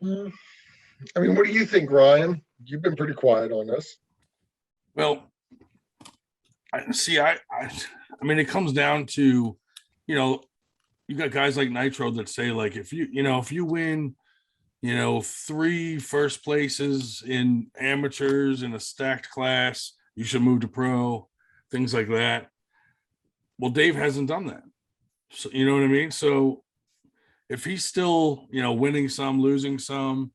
I mean, what do you think, Ryan? You've been pretty quiet on this. Well, I mean, it comes down to, you got guys like Nitro that say, like, if you win, 3 first places in amateurs in a stacked class, you should move to pro, things like that. Well, Dave hasn't done that. So, you know what I mean? So if he's still, winning some, losing some,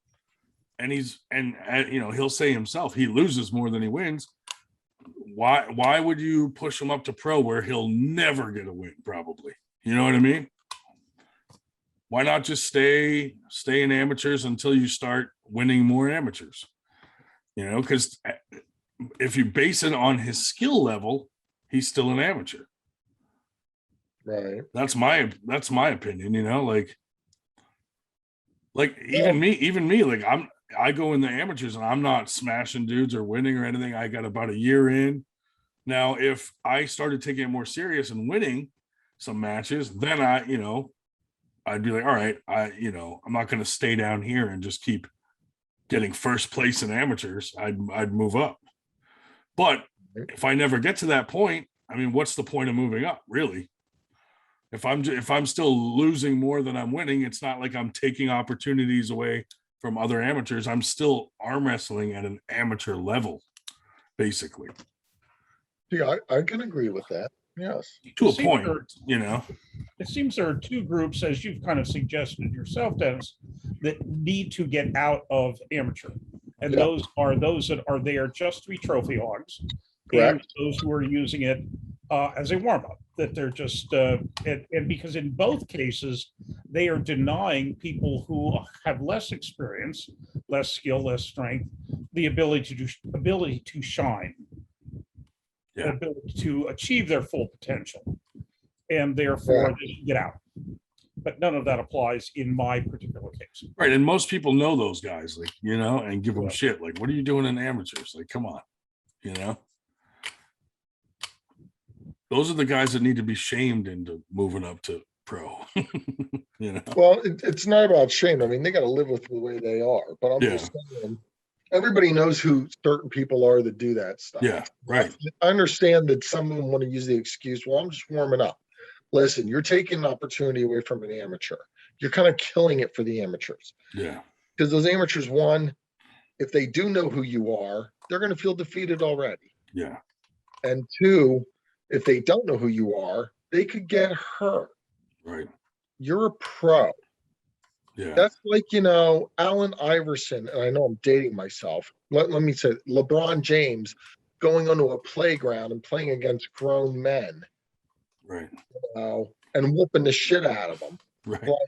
and he'll say himself, he loses more than he wins. why would you push him up to pro where he'll never get a win? Probably, you know what I mean? Why not just stay in amateurs until you start winning more amateurs? You know, because if you base it on his skill level, he's still an amateur. Right. That's my opinion. You know, like even me, like I go in the amateurs and I'm not smashing dudes or winning or anything. I got about a year in. Now, if I started taking it more serious and winning some matches, then I'd be like, all right, I'm not going to stay down here and just keep getting first place in amateurs. I'd move up. But if I never get to that point, I mean, what's the point of moving up, really? If I'm still losing more than I'm winning, it's not like I'm taking opportunities away from other amateurs. I'm still arm wrestling at an amateur level, basically. Yeah, I can agree with that. Yes. To a point, you know. It seems there are two groups, as you've kind of suggested yourself, Dennis, that need to get out of amateur. And those that are there just to be trophy hogs. Correct. And those who are using it as a warm-up, that they're just, and because in both cases, they are denying people who have less experience, less skill, less strength, the ability to shine, the ability to achieve their full potential, and therefore they should get out. But none of that applies in my particular case. Right. And most people know those guys, like, you know, and give them shit. Like, what are you doing in amateurs? Like, come on, you know? Those are the guys that need to be shamed into moving up to pro. You know? Well, it's not about shame. I mean, they got to live with the way they are. But I'm just saying, everybody knows who certain people are that do that stuff. Yeah, right. I understand that some of them want to use the excuse, well, I'm just warming up. Listen, you're taking an opportunity away from an amateur. You're kind of killing it for the amateurs. Yeah. Because those amateurs, one, if they do know who you are, they're going to feel defeated already. Yeah. And two, if they don't know who you are, they could get hurt. Right. You're a pro. Yeah. That's like, Allen Iverson, and I know I'm dating myself. Let me say, LeBron James going onto a playground and playing against grown men. Right. And whooping the shit out of them. Right. Like,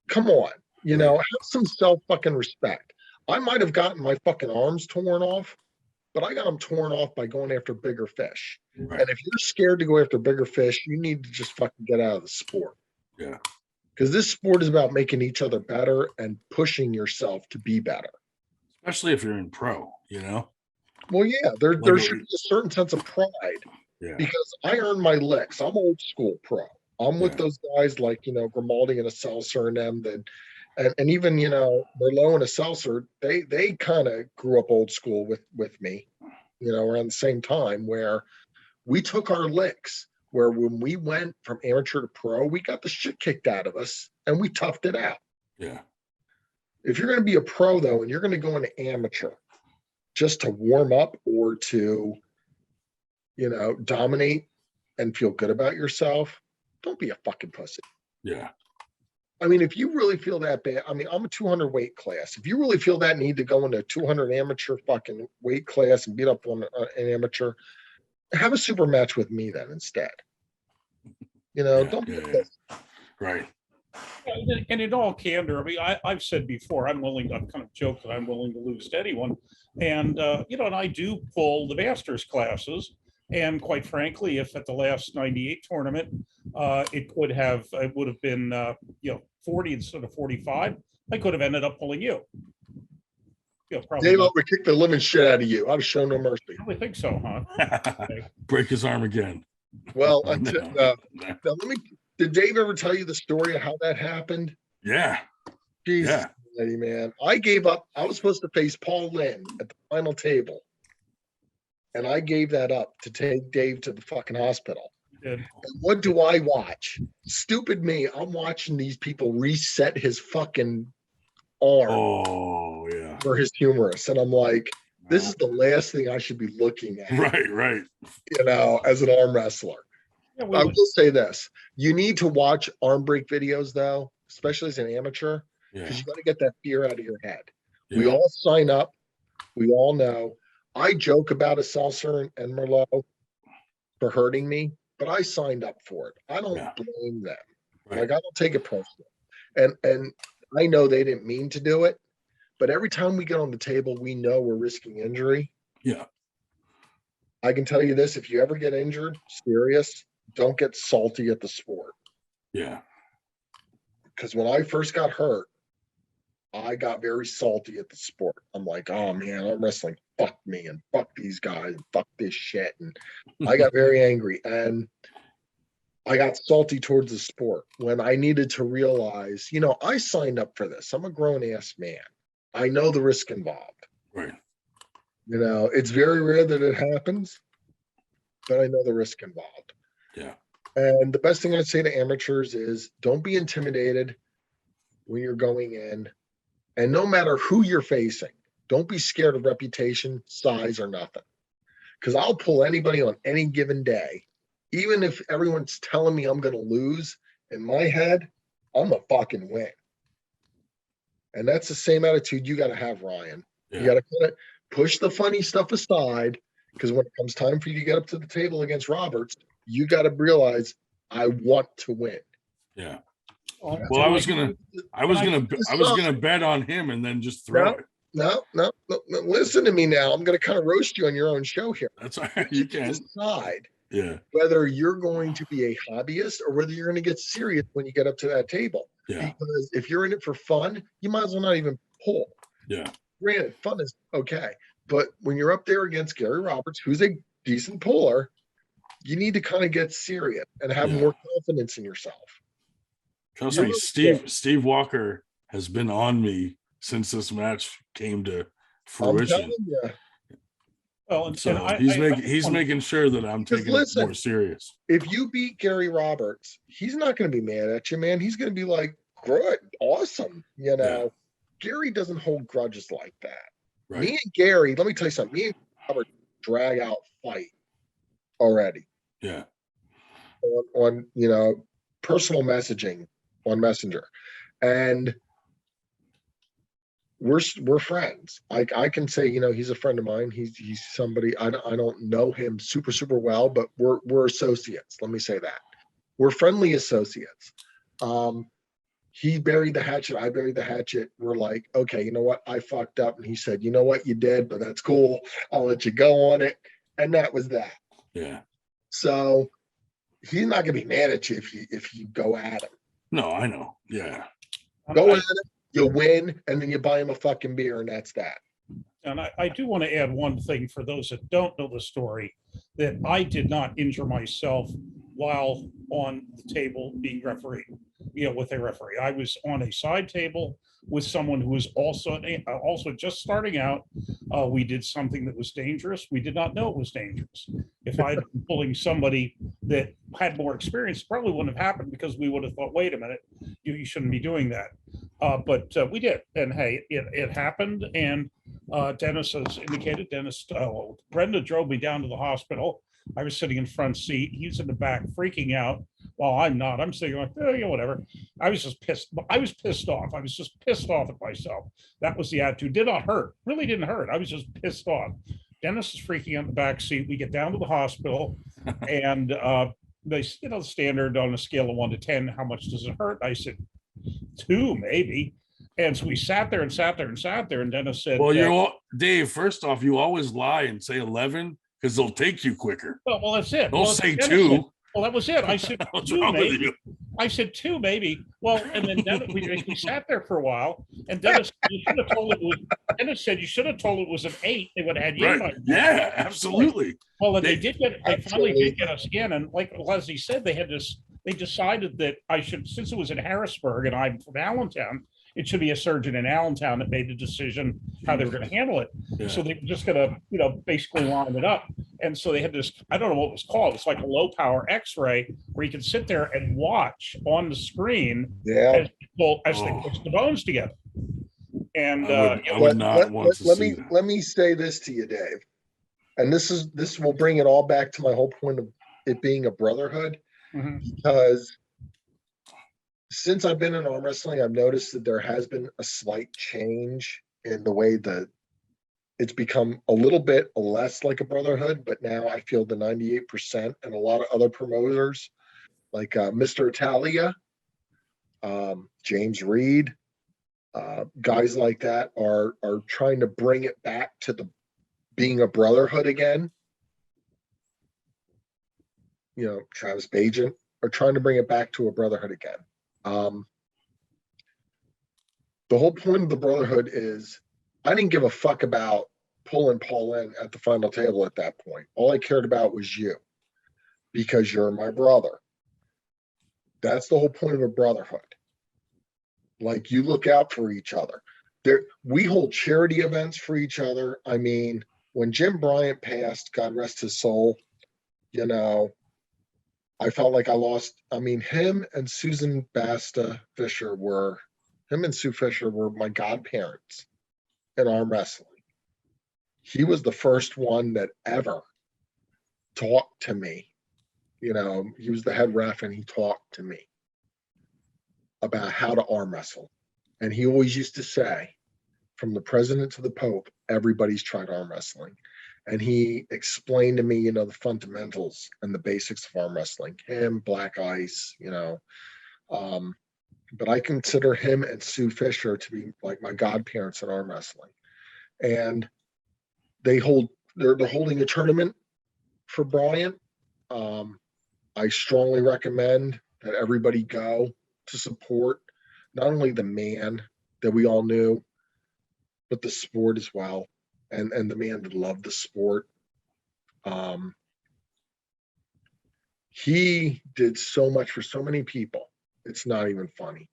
come on, have some fucking respect. I might have gotten my fucking arms torn off, but I got them torn off by going after bigger fish. Right. And if you're scared to go after bigger fish, you need to just fucking get out of the sport. Yeah. Because this sport is about making each other better and pushing yourself to be better. Especially if you're in pro, you know? Well, yeah, there should be a certain sense of pride. Yeah. Because I earned my licks. I'm old school pro. I'm with those guys like, Grimaldi and a Seltzer and them and even, Merlot and a Seltzer, they kind of grew up old school with me, around the same time where we took our licks, where when we went from amateur to pro, we got the shit kicked out of us and we toughed it out. Yeah. If you're going to be a pro though, and you're going to go into amateur just to warm up or to dominate and feel good about yourself, don't be a fucking pussy. Yeah. I mean, if you really feel that bad, I mean, I'm a 200 weight class. If you really feel that need to go into a 200 amateur fucking weight class and beat up on an amateur, have a super match with me then instead. Don't be a pussy. Right. And in all candor, I mean, I've said before, I've kind of joked that I'm willing to lose to anyone. And, and I do pull the master's classes. And quite frankly, if at the last 98 tournament, it would have been, 40 instead of 45, I could have ended up pulling you. Dave would kick the living shit out of you. I'd have shown no mercy. I really think so, huh? Okay. Break his arm again. Well, did Dave ever tell you the story of how that happened? Yeah. Jesus, man. I gave up. I was supposed to face Paul Lynn at the final table. And I gave that up to take Dave to the fucking hospital. And what do I watch? Stupid me. I'm watching these people reset his fucking arm. Oh, yeah. For his humerus. And I'm like, this is the last thing I should be looking at. Right. As an arm wrestler. Yeah, I will say this. You need to watch arm break videos, though, especially as an amateur, because you got to get that fear out of your head. Yeah. We all sign up. We all know. I joke about a Seltzer and Merlot for hurting me, but I signed up for it. I don't Yeah. blame them. Right. Like, I don't take it personal. And I know they didn't mean to do it, but every time we get on the table, we know we're risking injury. Yeah. I can tell you this, if you ever get injured, serious, don't get salty at the sport. Yeah. Because when I first got hurt, I got very salty at the sport. I'm like, oh man, I'm wrestling. Fuck me and fuck these guys and fuck this shit. And I got very angry and I got salty towards the sport when I needed to realize, I signed up for this. I'm a grown ass man. I know the risk involved. Right. It's very rare that it happens, but I know the risk involved. Yeah. And the best thing I'd say to amateurs is don't be intimidated when you're going in. And no matter who you're facing, don't be scared of reputation, size, or nothing. Because I'll pull anybody on any given day. Even if everyone's telling me I'm going to lose, in my head, I'm going to fucking win. And that's the same attitude you got to have, Ryan. Yeah. You got to kind of push the funny stuff aside, because when it comes time for you to get up to the table against Roberts, you got to realize I want to win. Yeah. Well, Well, I was gonna bet on him and then just throw it. No, listen to me now. I'm going to kind of roast you on your own show here. That's all right. You can decide whether you're going to be a hobbyist or whether you're going to get serious when you get up to that table. Yeah. Because if you're in it for fun, you might as well not even pull. Yeah. Granted, fun is okay. But when you're up there against Gary Roberts, who's a decent puller, you need to kind of get serious and have more confidence in yourself. Trust me, Steve Walker has been on me since this match came to fruition. I'm telling you. Well, and So he's making sure that I'm taking it more serious. If you beat Gary Roberts, he's not going to be mad at you, man. He's going to be like, "Good, awesome." Gary doesn't hold grudges like that. Right. Me and Gary, let me tell you something. Me and Robert drag out fight already. Yeah. On personal messaging on Messenger, and we're friends. I can say, he's a friend of mine. He's somebody I don't know him super well, but we're associates. Let me say that. We're friendly associates. He buried the hatchet. I buried the hatchet. We're like, okay, you know what? I fucked up. And he said, you know what? You did, but that's cool. I'll let you go on it. And that was that. Yeah. So he's not gonna be mad at you if you go at him. No, I know. Yeah. Go at it. You win, and then you buy him a fucking beer, and that's that. And I do want to add one thing for those that don't know the story, that I did not injure myself while on the table being refereed, with a referee. I was on a side table with someone who was also just starting out. We did something that was dangerous. We did not know it was dangerous. If I had been pulling somebody that had more experience, it probably wouldn't have happened, because we would have thought, wait a minute, you shouldn't be doing that. But we did. And hey, it happened. And Dennis has indicated, Brenda drove me down to the hospital. I was sitting in front seat. He's in the back freaking out. Well, I'm not. I'm sitting like, whatever. I was just pissed. I was pissed off. I was just pissed off at myself. That was the attitude. Did not hurt. Really didn't hurt. I was just pissed off. Dennis is freaking out in the back seat. We get down to the hospital, and they, standard on a scale of 1 to 10, how much does it hurt? I said 2, maybe. And so we sat there. And Dennis said, well, Dave, first off, you always lie and say 11 because they'll take you quicker. Well, that's it. Don't say 2. Well, that was it. I said, What's 2, wrong with maybe. you? I said 2, maybe. Well, and then we sat there for a while, and Dennis, Dennis said you should have told it was an 8. They would have had you in by. Yeah, absolutely. Well, and they finally did get us again. And like Leslie said, they decided that I should, since it was in Harrisburg and I'm from Allentown, it should be a surgeon in Allentown that made the decision how they were going to handle it. Yeah. So they were just going to, basically line it up. And so they had this, I don't know what it was called. It's like a low power X-ray where you can sit there and watch on the screen as they push the bones together. And I would not want to see that. Let me say this to you, Dave. And this will bring it all back to my whole point of it being a brotherhood, because since I've been in arm wrestling, I've noticed that there has been a slight change in the way that it's become a little bit less like a brotherhood, but now I feel the 98% and a lot of other promoters like Mr. Italia, James Reed, guys like that are trying to bring it back to the being a brotherhood again. You know, Travis Bajan are trying to bring it back to a brotherhood again. The whole point of the brotherhood is I didn't give a fuck about pulling Paul in at the final table at that point. All I cared about was you because you're my brother. That's the whole point of a brotherhood. Like, you look out for each other. We hold charity events for each other. I mean, when Jim Bryant passed, God rest his soul, you know, I felt like I lost. I mean, him and Sue Fisher were my godparents in arm wrestling. He was the first one that ever talked to me. You know, he was the head ref and he talked to me about how to arm wrestle. And he always used to say, from the president to the Pope, everybody's tried arm wrestling. And he explained to me, you know, the fundamentals and the basics of arm wrestling, him, Black Ice, you know. But I consider him and Sue Fisher to be like my godparents in arm wrestling. And they're holding a tournament for Bryant. I strongly recommend that everybody go to support not only the man that we all knew, but the sport as well. And the man that loved the sport. He did so much for so many people. It's not even funny.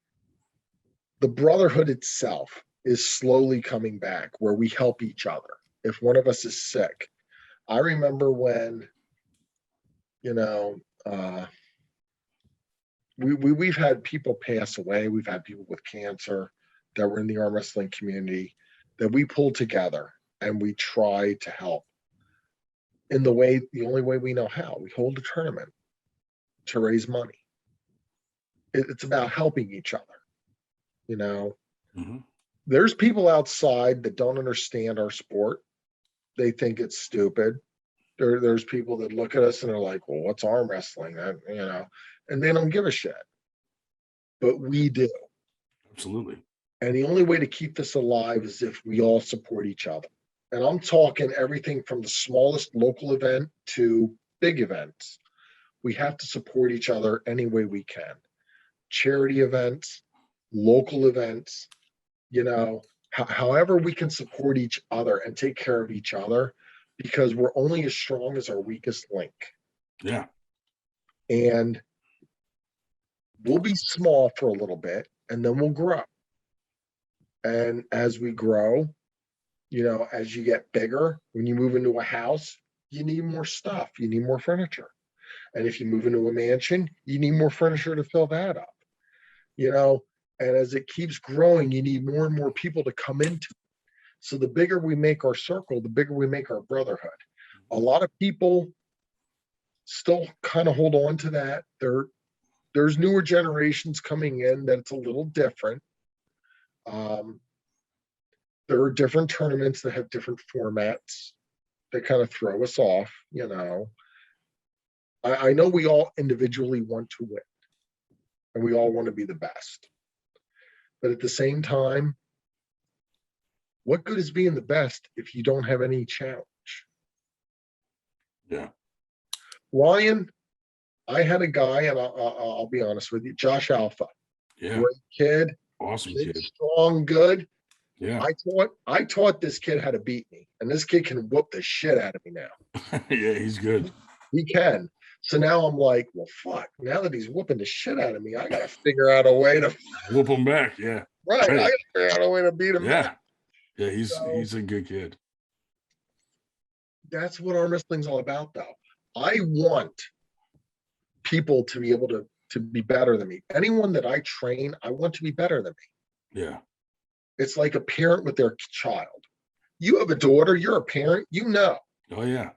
The brotherhood itself is slowly coming back where we help each other. If one of us is sick, I remember when, you know, we've had people pass away. We've had people with cancer that were in the arm wrestling community that we pulled together and we try to help in the only way we know how. We hold a tournament to raise money. It's about helping each other. You know, There's people outside that don't understand our sport. They think it's stupid. There's people that look at us and are like, well, what's arm wrestling? You know, and they don't give a shit. But we do. Absolutely. And the only way to keep this alive is if we all support each other. And I'm talking everything from the smallest local event to big events. We have to support each other any way we can. Charity events, local events, you know, however we can support each other and take care of each other, because we're only as strong as our weakest link. Yeah. And we'll be small for a little bit and then we'll grow. And as we grow, you know, as you get bigger, when you move into a house, you need more stuff. You need more furniture. And if you move into a mansion, you need more furniture to fill that up. You know, and as it keeps growing, you need more and more people to come into it. So the bigger we make our circle, the bigger we make our brotherhood. A lot of people still kind of hold on to that. There's newer generations coming in that it's a little different. There are different tournaments that have different formats that kind of throw us off, you know. I know we all individually want to win and we all want to be the best. But at the same time, what good is being the best if you don't have any challenge? Yeah. Ryan, I had a guy, and I'll be honest with you, Josh Alpha. Yeah. Great kid. Awesome kid. Strong, good. Yeah. I taught this kid how to beat me, and this kid can whoop the shit out of me now. Yeah, he's good. He can. So now I'm like, well, fuck. Now that he's whooping the shit out of me, I gotta figure out a way to whoop him back. Yeah. right. I gotta figure out a way to beat him Yeah. back. Yeah, he's a good kid. That's what arm wrestling's all about, though. I want people to be able to be better than me. Anyone that I train, I want to be better than me. Yeah. It's like a parent with their child. You have a daughter, you're a parent, you know. Oh yeah.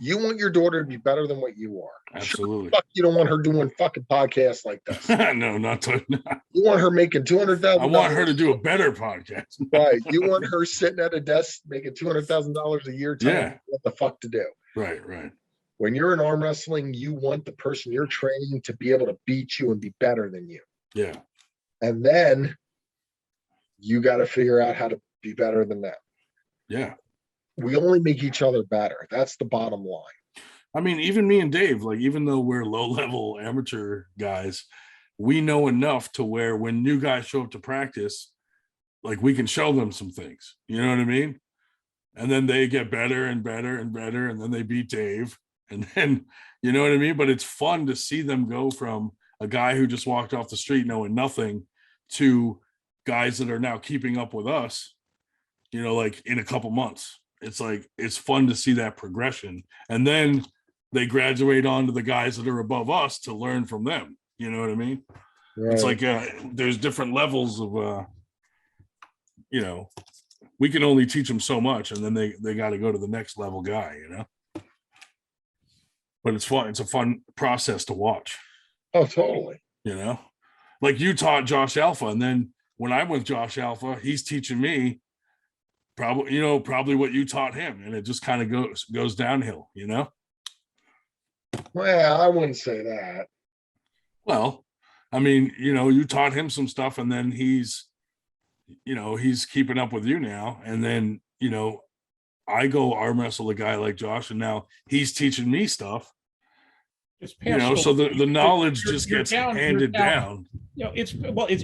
You want your daughter to be better than what you are. Absolutely. Fuck, you don't want her doing fucking podcasts like this. No, not to. You want her making $200,000. I want her to do a better podcast. Right. You want her sitting at a desk making $200,000 a year telling you what the fuck to do. Right, right. When you're in arm wrestling, you want the person you're training to be able to beat you and be better than you. Yeah. And then you got to figure out how to be better than them. Yeah. We only make each other better. That's the bottom line. I mean, even me and Dave, like, even though we're low-level amateur guys, we know enough to where when new guys show up to practice, like, we can show them some things. You know what I mean? And then they get better and better and better, and then they beat Dave. And then, you know what I mean? But it's fun to see them go from a guy who just walked off the street knowing nothing to guys that are now keeping up with us, you know, like in a couple months. It's like, it's fun to see that progression. And then they graduate on to the guys that are above us to learn from them. You know what I mean? Right. It's like there's different levels of, you know, we can only teach them so much, and then they got to go to the next level guy, you know? But it's fun. It's a fun process to watch. Oh, totally. You know, like you taught Josh Alpha, and then when I'm with Josh Alpha, he's teaching me probably what you taught him, and it just kind of goes downhill, you know? Well, I wouldn't say that. Well, I mean, you know, you taught him some stuff, and then he's keeping up with you now. And then, you know, I go arm wrestle a guy like Josh, and now he's teaching me stuff. It's You know, so the knowledge you're just gets down, handed down. You know, it's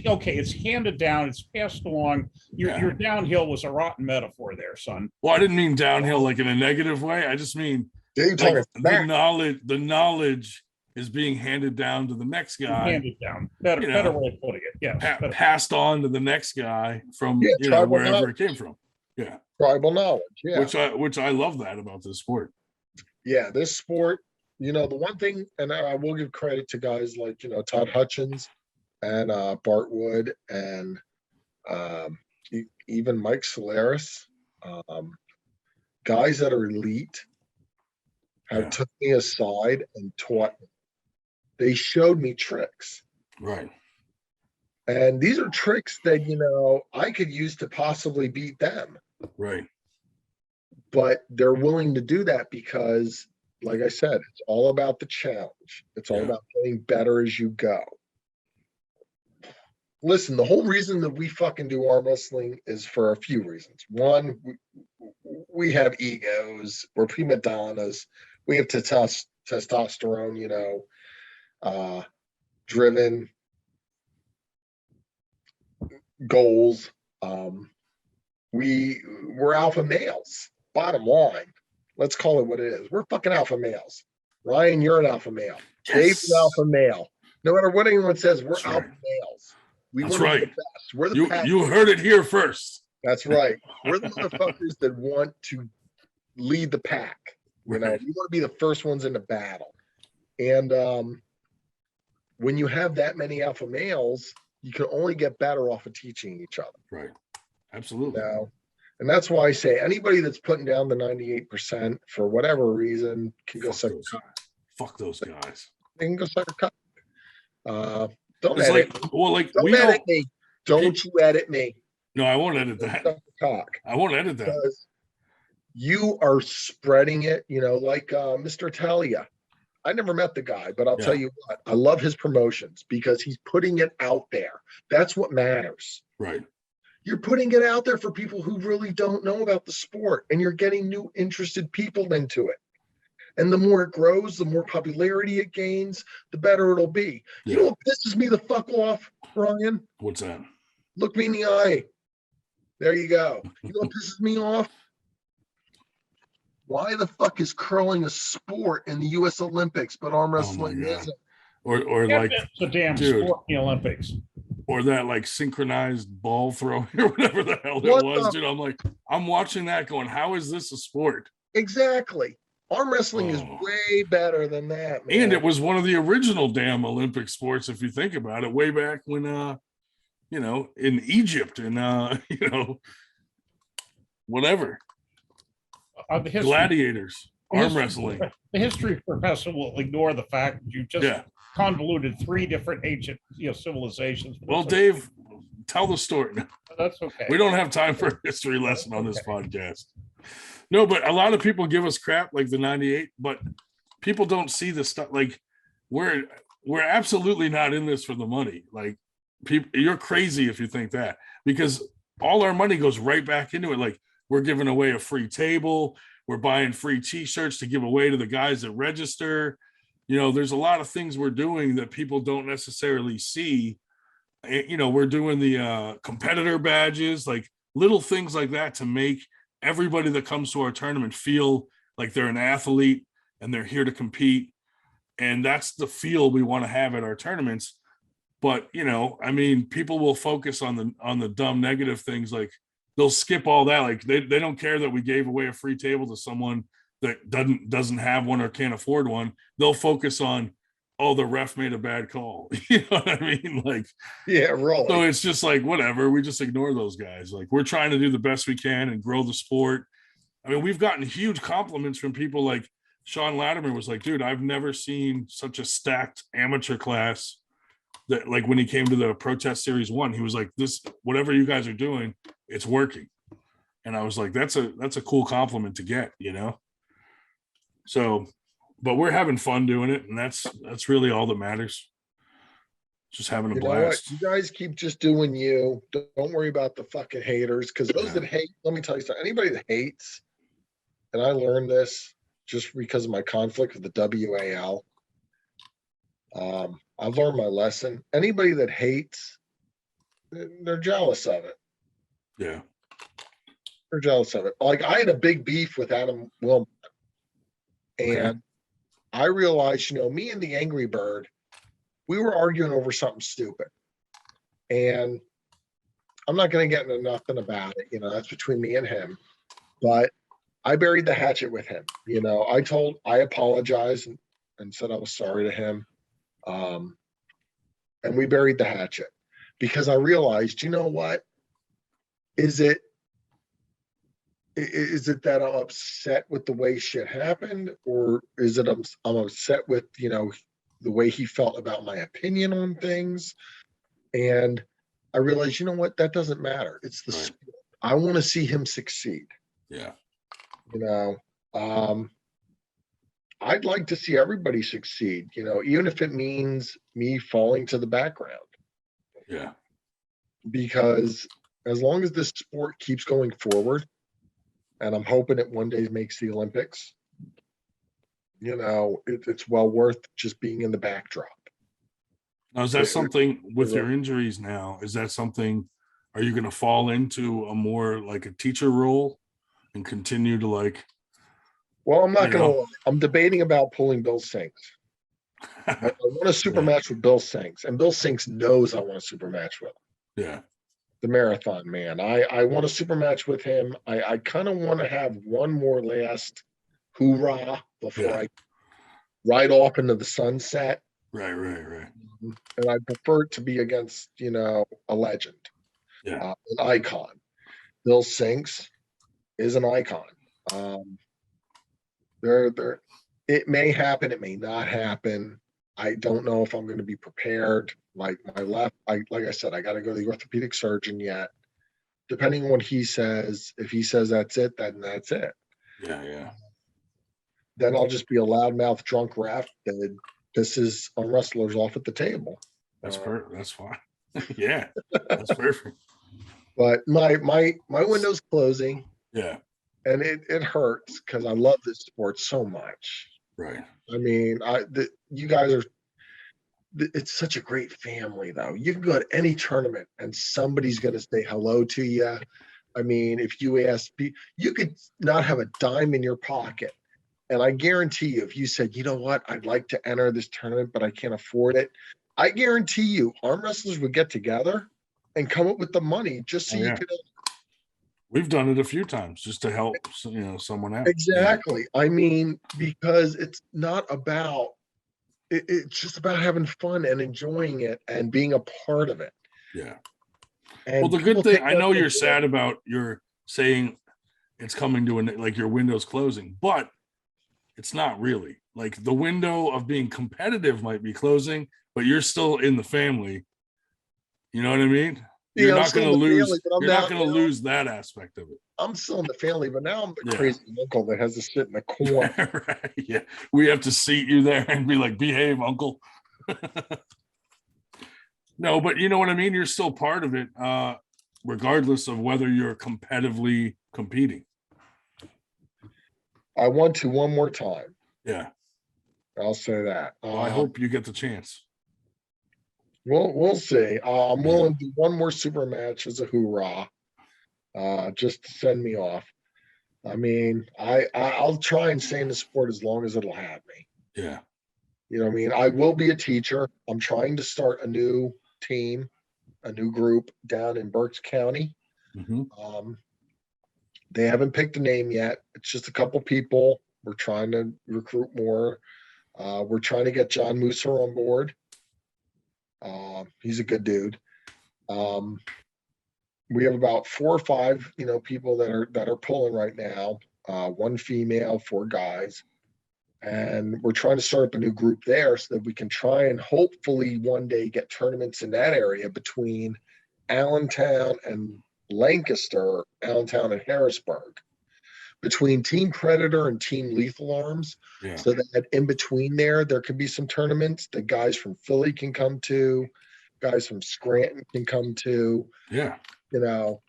okay. It's handed down. It's passed along. Your downhill was a rotten metaphor there, son. Well, I didn't mean downhill like in a negative way. I just mean Dave, like the knowledge is being handed down to the next guy. Handed down. Better way of putting it. Yeah. Passed on to the next guy from wherever knowledge. it came from. Yeah. Tribal knowledge. Yeah. Which I love that about this sport. Yeah, this sport, you know, the one thing, and I will give credit to guys like, you know, Todd Hutchins and Bart Wood and even Mike Solaris, guys that are elite have took me aside and taught me. They showed me tricks. Right. And these are tricks that, you know, I could use to possibly beat them. Right. But they're willing to do that because, like I said, it's all about the challenge. It's all about getting better as you go. Listen, the whole reason that we fucking do arm wrestling is for a few reasons. One, we have egos. We're prima donnas. We have testosterone, you know, driven goals. We're alpha males. Bottom line, let's call it what it is. We're fucking alpha males. Ryan, you're an alpha male. Yes. Dave's an alpha male. No matter what anyone says, we're That's alpha right. males. We That's want to be right. the best. We're the best. You heard it here first. That's right. We're the motherfuckers that want to lead the pack. You know, Right. we want to be the first ones in the battle. And when you have that many alpha males, you can only get better off of teaching each other. Right. Absolutely. You know? And that's why I say anybody that's putting down the 98% for whatever reason can go suck a cock. Fuck those guys. They can go suck a cock. Don't It's edit. we Don't know. edit me. Don't you edit me. No, I won't edit that. Suck a cock. I won't edit that. Because you are spreading it, you know, like Mr. Talia. I never met the guy, but I'll tell you what, I love his promotions because he's putting it out there. That's what matters. Right. You're putting it out there for people who really don't know about the sport, and you're getting new interested people into it. And the more it grows, the more popularity it gains, the better it'll be. Yeah. You know what pisses me the fuck off, Ryan? What's that? Look me in the eye. There you go. You know what pisses me off? Why the fuck is curling a sport in the U.S. Olympics, but arm wrestling isn't? Or Yeah, like it's a damn dude. sport in the Olympics. Or that like synchronized ball throwing or whatever the hell it What was, the- dude. I'm like, I'm watching that going, how is this a sport? Exactly. Arm wrestling is Oh. way better than that, man. And it was one of the original damn Olympic sports, if you think about it, way back when you know, in Egypt and you know, whatever. The history, Gladiators. arm wrestling. The history professor will ignore the fact that you just Yeah. convoluted 3 different ancient, civilizations. Well, That's okay. Dave, tell the story. That's okay. We don't have time for a history lesson on this podcast. No, but a lot of people give us crap like the 98, but people don't see the stuff. Like we're absolutely not in this for the money. Like people, you're crazy if you think that, because all our money goes right back into it. Like we're giving away a free table. We're buying free t-shirts to give away to the guys that register. There's a lot of things we're doing that people don't necessarily see. We're doing the competitor badges, like little things like that to make everybody that comes to our tournament feel like they're an athlete and they're here to compete. And that's the feel we want to have at our tournaments. But, people will focus on the dumb negative things. Like they'll skip all that. Like they don't care that we gave away a free table to someone that doesn't have one or can't afford one. They'll focus on, oh, the ref made a bad call. You know what I mean? Like, Yeah, really. so it's just like, whatever, we just ignore those guys. Like we're trying to do the best we can and grow the sport. I mean, we've gotten huge compliments from people like Sean Latimer was like, dude, I've never seen such a stacked amateur class. That like when he came to the Protest Series 1, he was like, this, whatever you guys are doing, it's working. And I was like, that's a cool compliment to get, So, but we're having fun doing it, and that's really all that matters. Just having a You know what? blast. You guys keep just doing you. Don't worry about the fucking haters, because those that hate, let me tell you something. Anybody that hates, and I learned this just because of my conflict with the WAL. I've learned my lesson. Anybody that hates, they're jealous of it. Yeah. They're jealous of it. Like I had a big beef with Adam Wilmot, and I realized, me and the Angry Bird, we were arguing over something stupid. And I'm not going to get into nothing about it. That's between me and him. But I buried the hatchet with him. I apologized and said I was sorry to him. And we buried the hatchet because I realized, what? Is it that I'm upset with the way shit happened, or is it I'm upset with, the way he felt about my opinion on things? And I realized, what? That doesn't matter. It's the sport. I want to see him succeed. Yeah. I'd like to see everybody succeed, even if it means me falling to the background. Yeah. Because as long as this sport keeps going forward, and I'm hoping it one day makes the Olympics, it's well worth just being in the backdrop. Now, is that something with your injuries now? Is that something, are you going to fall into a more like a teacher role and continue to like? Well, I'm not going to, I'm debating about pulling Bill Sinks. I want a super match with Bill Sinks, and Bill Sinks knows I want a super match with him. Yeah. The marathon man. I want a super match with him. I kind of want to have one more last hoorah before I ride off into the sunset. Right. And I prefer it to be against, a legend, an icon. Bill Sinks is an icon. It may happen, it may not happen. I don't know if I'm going to be prepared. Like like I said, I got to go to the orthopedic surgeon yet. Depending on what he says, if he says that's it, then that's it. Yeah. Then I'll just be a loudmouth drunk ref that pisses on wrestlers off at the table. That's perfect. That's fine. Yeah, that's perfect. But my window's closing. Yeah. And it hurts because I love this sport so much. Right. I mean, you guys are, it's such a great family, though. You can go to any tournament and somebody's going to say hello to you. I mean, if you ask, you could not have a dime in your pocket. And I guarantee you, if you said, you know what, I'd like to enter this tournament, but I can't afford it. I guarantee you, arm wrestlers would get together and come up with the money just so you could. We've done it a few times just to help, someone out. Exactly. Yeah. I mean, because it's not about, it's just about having fun and enjoying it and being a part of it. Yeah. And well, the good thing, I know you're sad about your saying it's coming to like your window's closing, but it's not really. Like the window of being competitive might be closing, but you're still in the family. You know what I mean? You're I'm not still going to in the lose. family, but You're not going to lose that aspect of it. I'm still in the family, but now I'm the Yeah. crazy uncle that has to sit in the corner. Right. Yeah. We have to seat you there and be like, behave, uncle. No, but you know what I mean? You're still part of it, regardless of whether you're competitively competing. I want to one more time. Yeah. I'll say that. Well, I hope you get the chance. We'll see. I'm willing to do one more super match as a hoorah, just to send me off. I mean, I'll try and stay in the sport as long as it'll have me. Yeah. You know what I mean? I will be a teacher. I'm trying to start a new team, a new group down in Berks County. Mm-hmm. They haven't picked a name yet. It's just a couple people. We're trying to recruit more. We're trying to get John Mooser on board. He's a good dude. We have about 4 or 5, people that are pulling right now. 1 female, 4 guys. And we're trying to start up a new group there so that we can try and hopefully one day get tournaments in that area between Allentown and Lancaster, Allentown and Harrisburg, between Team Predator and Team Lethal Arms. Yeah. So that in between there could be some tournaments that guys from Philly can come to, guys from Scranton can come to. Yeah. Well,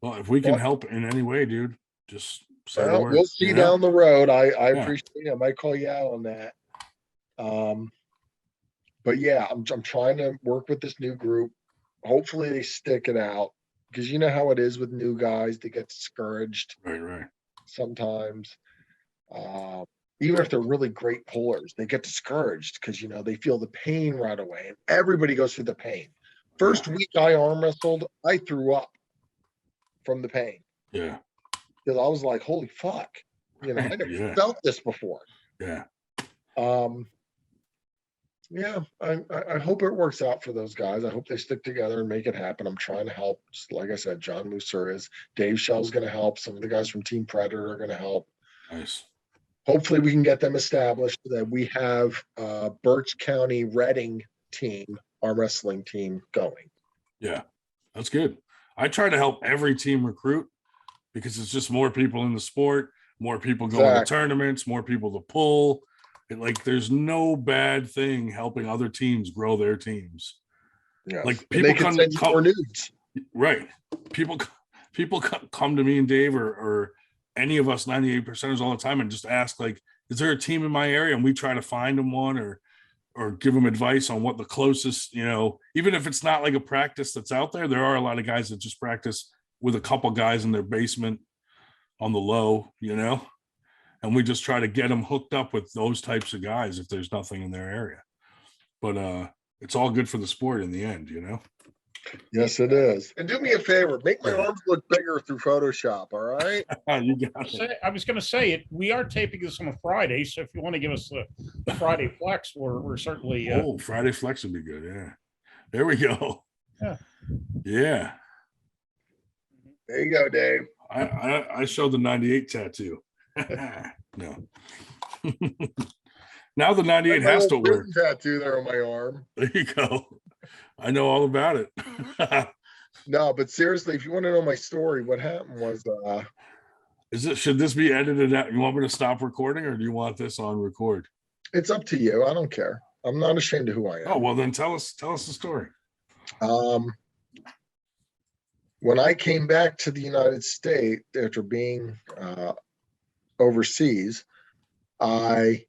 if we can help in any way, dude, just say the word. We'll see down the road. I appreciate it. I might call you out on that. But yeah, I'm trying to work with this new group. Hopefully they stick it out, because you know how it is with new guys. They get discouraged. Right. Sometimes. Even if they're really great pullers, they get discouraged because, they feel the pain right away. And everybody goes through the pain. First week I arm wrestled, I threw up from the pain. Yeah. Because I was like, holy fuck. I never felt this before. Yeah. I hope it works out for those guys. I hope they stick together and make it happen. I'm trying to help. Just like I said, John Mooser is. Dave Schell's going to help. Some of the guys from Team Predator are going to help. Nice. Hopefully we can get them established so that we have Berks County Reading team, our wrestling team, going. Yeah, that's good. I try to help every team recruit, because it's just more people in the sport, more people going to tournaments, more people to pull. There's no bad thing helping other teams grow their teams. Yeah, like people come more nudes. Right. People come to me and Dave or any of us 98%ers all the time and just ask, is there a team in my area? And we try to find them one or give them advice on what the closest, even if it's not like a practice that's out there. There are a lot of guys that just practice with a couple guys in their basement on the low, and we just try to get them hooked up with those types of guys if there's nothing in their area. But it's all good for the sport in the end, Yes, it is. And do me a favor, make my arms look bigger through Photoshop, all right? You got it. I was going to say it. We are taping this on a Friday, so if you want to give us the Friday flex, we're certainly. Friday flex would be good. Yeah, there we go. Yeah. There you go, Dave. I showed the 98 tattoo. No. Now the 98 has to work. Tattoo there on my arm. There you go. I know all about it. No, but seriously, if you want to know my story, what happened was should this be edited out? You want me to stop recording, or do you want this on record? It's up to you. I don't care. I'm not ashamed of who I am. Oh, well then tell us the story. When I came back to the United States after being overseas, I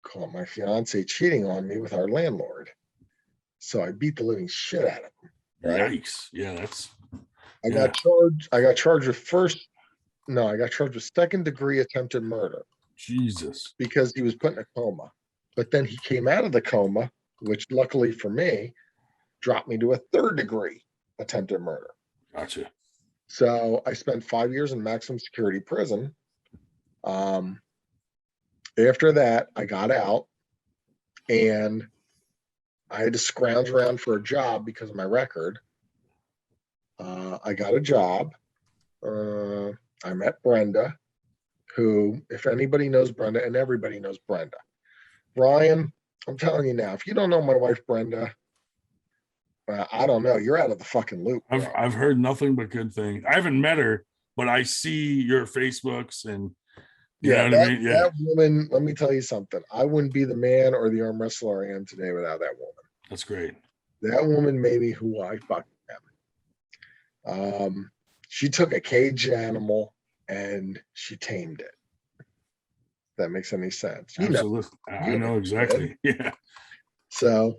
caught my fiance cheating on me with our landlord. So I beat the living shit out of him. Right? Yikes. Yeah, that's. I got charged with second-degree attempted murder. Jesus. Because he was put in a coma. But then he came out of the coma, which luckily for me, dropped me to a third-degree attempted murder. Gotcha. So I spent 5 years in maximum security prison. After that, I got out and I had to scrounge around for a job because of my record. I got a job. I met Brenda, who, if anybody knows Brenda, and everybody knows Brenda. Ryan, I'm telling you now, if you don't know my wife Brenda, I don't know. You're out of the fucking loop. Bro. I've heard nothing but good things. I haven't met her, but I see your Facebooks and you know what I mean? Yeah. That woman, let me tell you something. I wouldn't be the man or the arm wrestler I am today without that woman. That's great. That woman made me who I fucking am. She took a caged animal and she tamed it. If that makes any sense. Absolutely. I know exactly. Yeah. So,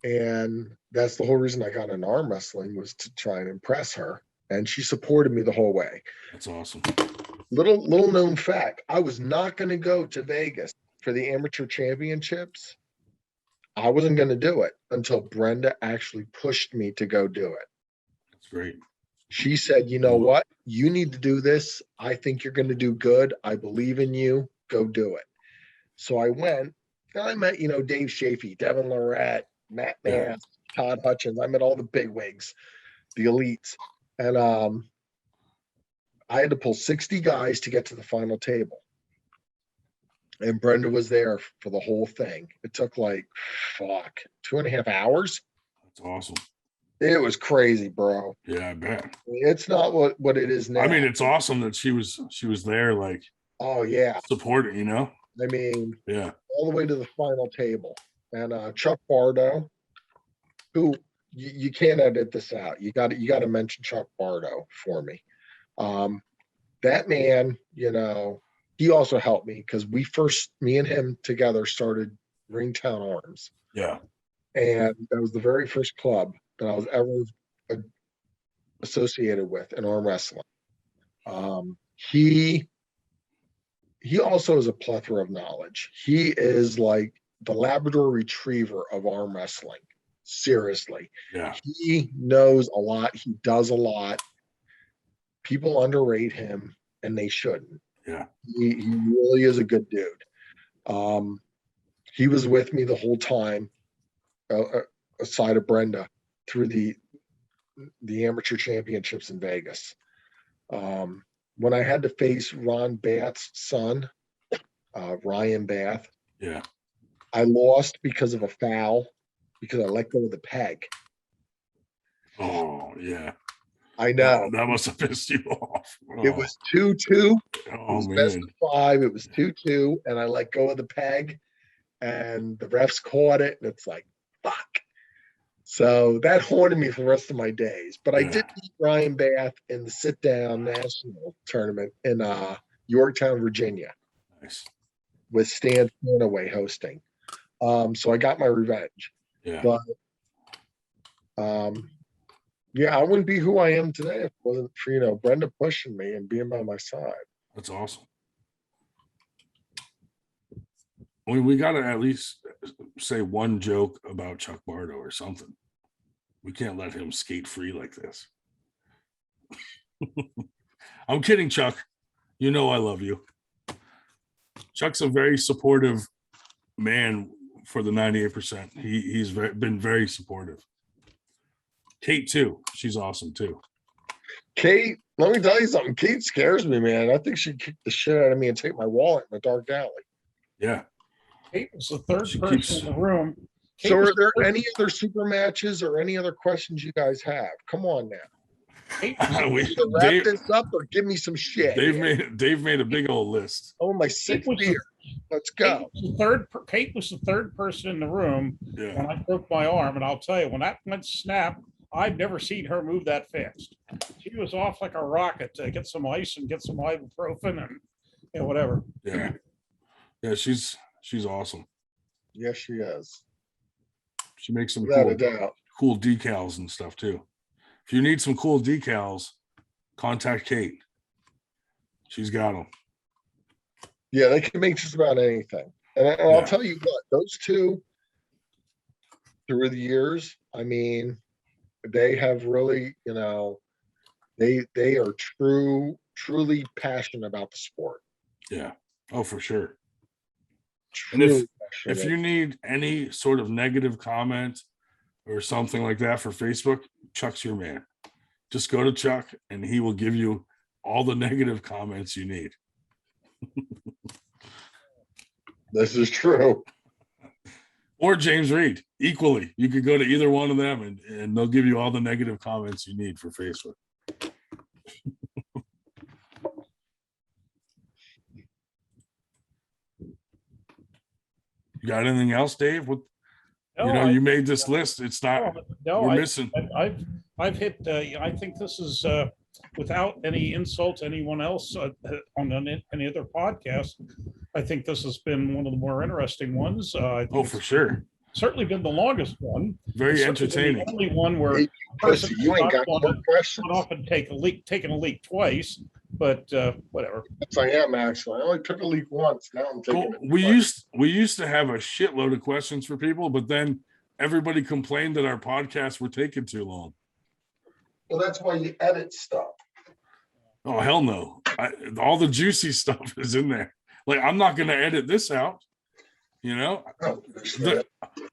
and that's the whole reason I got into arm wrestling, was to try and impress her. And she supported me the whole way. That's awesome. Little known fact, I was not going to go to Vegas for the amateur championships. I wasn't going to do it until Brenda actually pushed me to go do it. That's great. She said, you know what? You need to do this. I think you're going to do good. I believe in you. Go do it. So I went and I met, Dave Chafee, Devin Lorette, Matt Mann, Todd Hutchins. I met all the bigwigs, the elites. And I had to pull 60 guys to get to the final table. And Brenda was there for the whole thing. It took 2.5 hours. That's awesome. It was crazy, bro. Yeah, I bet. It's not what it is now. I mean, it's awesome that she was there, oh yeah, supporting, I mean, yeah, all the way to the final table. And Chuck Bardo, who you can't edit this out. You got to mention Chuck Bardo for me. That man, he also helped me because me and him together started Ringtown Arms. Yeah. And that was the very first club that I was ever associated with in arm wrestling. He also has a plethora of knowledge. He is like the Labrador Retriever of arm wrestling. Seriously. Yeah. He knows a lot. He does a lot. People underrate him, and they shouldn't. Yeah. He really is a good dude. He was with me the whole time, aside of Brenda, through the amateur championships in Vegas. When I had to face Ron Bath's son, Ryan Bath, yeah, I lost because of a foul, because I let go of the peg. Oh yeah, I know. That must have pissed you off. Oh. It was 2-2. Oh man, best of 5. It was 2-2, and I let go of the peg, and the refs caught it, and it's like, fuck. So that haunted me for the rest of my days. But I did beat Ryan Bath in the sit-down national tournament in Yorktown, Virginia. Nice. With Stan Fanaway hosting. So I got my revenge. Yeah. But yeah, I wouldn't be who I am today if it wasn't for, Brenda pushing me and being by my side. That's awesome. I mean, we got to at least say one joke about Chuck Bardo or something. We can't let him skate free like this. I'm kidding, Chuck. I love you. Chuck's a very supportive man for the 98%. He's been very supportive. Kate, too. She's awesome, too. Kate, let me tell you something. Kate scares me, man. I think she'd kick the shit out of me and take my wallet in a dark alley. Yeah. Kate was the third person in the room. So are there any other super matches or any other questions you guys have? Come on now. Either wrap this up or give me some shit. Dave made a big old list. Oh, my sixth beer. Let's go. Kate was the third person in the room Yeah. when I broke my arm, and I'll tell you, when that went snap, I've never seen her move that fast. She was off like a rocket to get some ice and get some ibuprofen and whatever. Yeah. Yeah, she's awesome. Yes, she is. She makes some cool decals and stuff too. If you need some cool decals, contact Kate. She's got them. Yeah, they can make just about anything. And I'll tell you what, those two, through the years, I mean, they have really, they are truly passionate about the sport. Yeah. Oh, for sure. Truly and if you need any sort of negative comment or something like that for Facebook, Chuck's your man. Just go to Chuck and he will give you all the negative comments you need. This is true. Or James Reed, equally. You could go to either one of them and they'll give you all the negative comments you need for Facebook. You got anything else, Dave? What, you made this list. It's not, we're missing. I've hit, I think this is, without any insult to anyone else on any other podcast, I think this has been one of the more interesting ones. Oh, for sure. Certainly been the longest one. Very entertaining. The only one where Hey, Percy, you ain't got more questions. I've often taken a leak twice, but whatever. Yes, I am actually. I only took a leak once. Now I'm taking it. We used to have a shitload of questions for people, but then everybody complained that our podcasts were taking too long. Well, that's why you edit stuff. Oh, hell no. All the juicy stuff is in there. Like, I'm not going to edit this out. You know,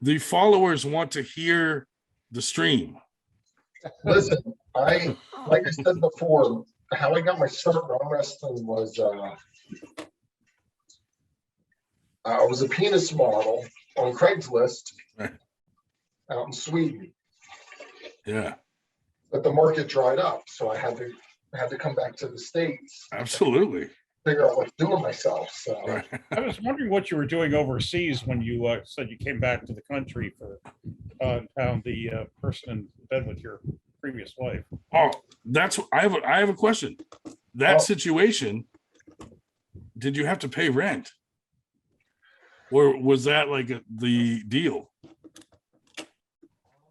the followers want to hear the stream. Listen, like I said before, how I got my start in arm wrestling was I was a penis model on Craigslist out in Sweden. Yeah. But the market dried up, so I had to come back to the States. Absolutely. Figure out what to do with myself. So Right. I was wondering what you were doing overseas when you said you came back to the country for found the person in bed with your previous wife. Oh, that's I have a question. That situation, did you have to pay rent? Or was that like the deal?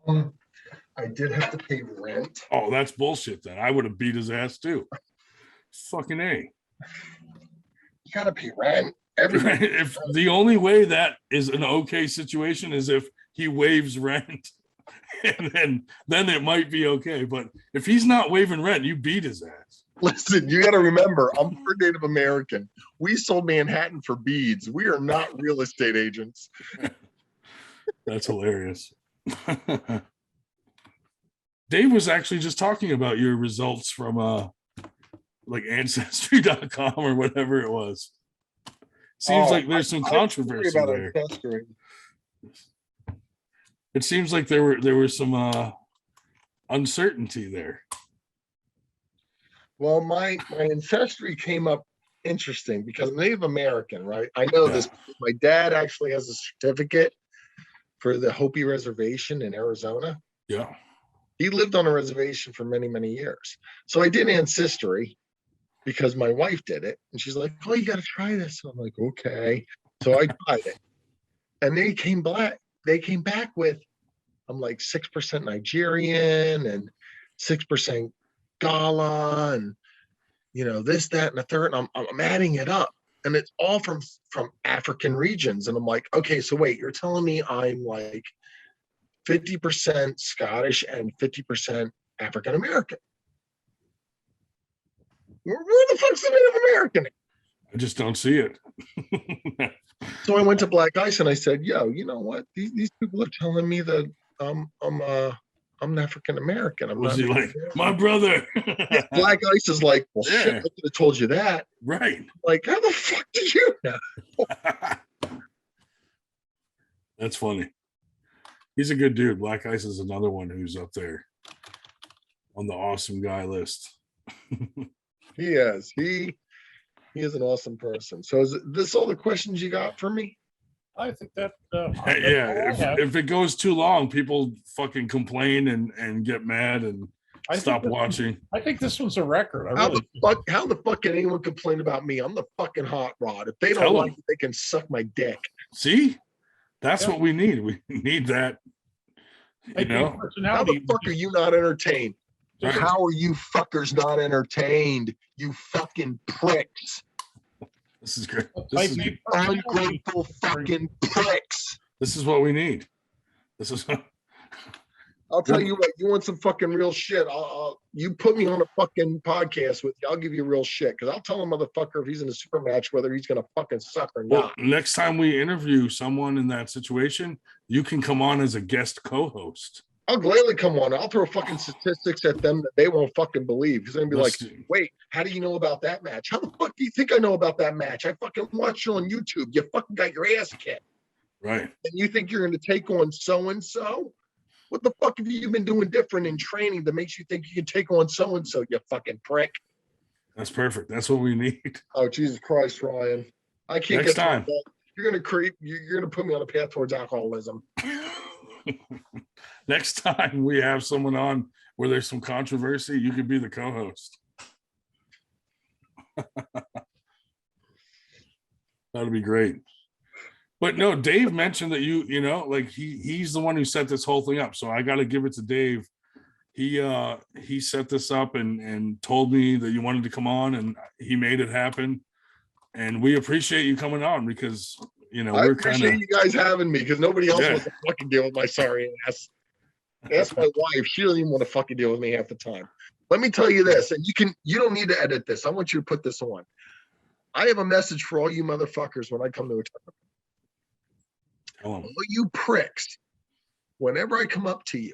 I did have to pay rent. Oh, that's bullshit then. I would have beat his ass too. Fucking A. You gotta pay rent. Everybody. If the only way that is an okay situation is if he waives rent, and then it might be okay. But if he's not waiving rent, you beat his ass. Listen, you got to remember, I'm part Native American. We sold Manhattan for beads. We are not real estate agents. That's hilarious. Dave was actually just talking about your results from like ancestry.com or whatever it was. Seems like there's some controversy there. Ancestry. It seems like there was some uncertainty there. Well, my ancestry came up interesting because I'm Native American, right? I know this. My dad actually has a certificate for the Hopi Reservation in Arizona. Yeah. He lived on a reservation for many, many years. So I did Ancestry because my wife did it. And she's like, oh, you got to try this. And I'm like, okay. So I tried it. And they came back with, I'm like 6% Nigerian and 6% Gala and, this, that, and the third. And I'm adding it up. And it's all from African regions. And I'm like, okay, so wait, you're telling me I'm like 50% Scottish and 50% African American. Where the fuck's the Native American? I just don't see it. So I went to Black Ice and I said, yo, you know what? These people are telling me that I'm an African American. I'm Was not he like, my brother? Yeah, Black Ice is like, well, shit, I could have told you that. Right. Like, how the fuck did you know? That's funny. He's a good dude. Black Ice is another one who's up there on the awesome guy list. He is. He is an awesome person. So is this all the questions you got for me? I think that if it goes too long, people fucking complain and get mad and stop watching. I think this one's a record. How the fuck can anyone complain about me? I'm the fucking hot rod. If they don't like it, they can suck my dick. See? That's what we need. We need that. How the fuck are you not entertained? Right. How are you fuckers not entertained? You fucking pricks. This is great. Ungrateful fucking pricks. This is what we need. This is. I'll tell you what. You want some fucking real shit? You put me on a fucking podcast with you. I'll give you real shit because I'll tell a motherfucker if he's in a super match whether he's gonna fucking suck or not. Next time we interview someone in that situation, you can come on as a guest co-host. I'll gladly come on. I'll throw fucking statistics at them that they won't fucking believe. Because they're gonna be like, wait, how do you know about that match? How the fuck do you think I know about that match? I fucking watched it on YouTube. You fucking got your ass kicked. Right. And you think you're gonna take on so-and-so? What the fuck have you been doing different in training that makes you think you can take on so-and-so, you fucking prick? That's perfect. That's what we need. Oh, Jesus Christ, Ryan. I can't Next get time. You're gonna you're gonna put me on a path towards alcoholism. Next time we have someone on where there's some controversy, you could be the co-host. That'd be great. But no, Dave mentioned that you know, like he's the one who set this whole thing up. So I got to give it to Dave. He set this up and told me that you wanted to come on, and he made it happen. And we appreciate you coming on because, you know, we're kind of, you guys having me because nobody else wants to fucking deal with my sorry ass. Ask my wife. She doesn't even want to fucking deal with me half the time. Let me tell you this, and you don't need to edit this. I want you to put this on. I have a message for all you motherfuckers when I come to a tournament. All you pricks, whenever I come up to you,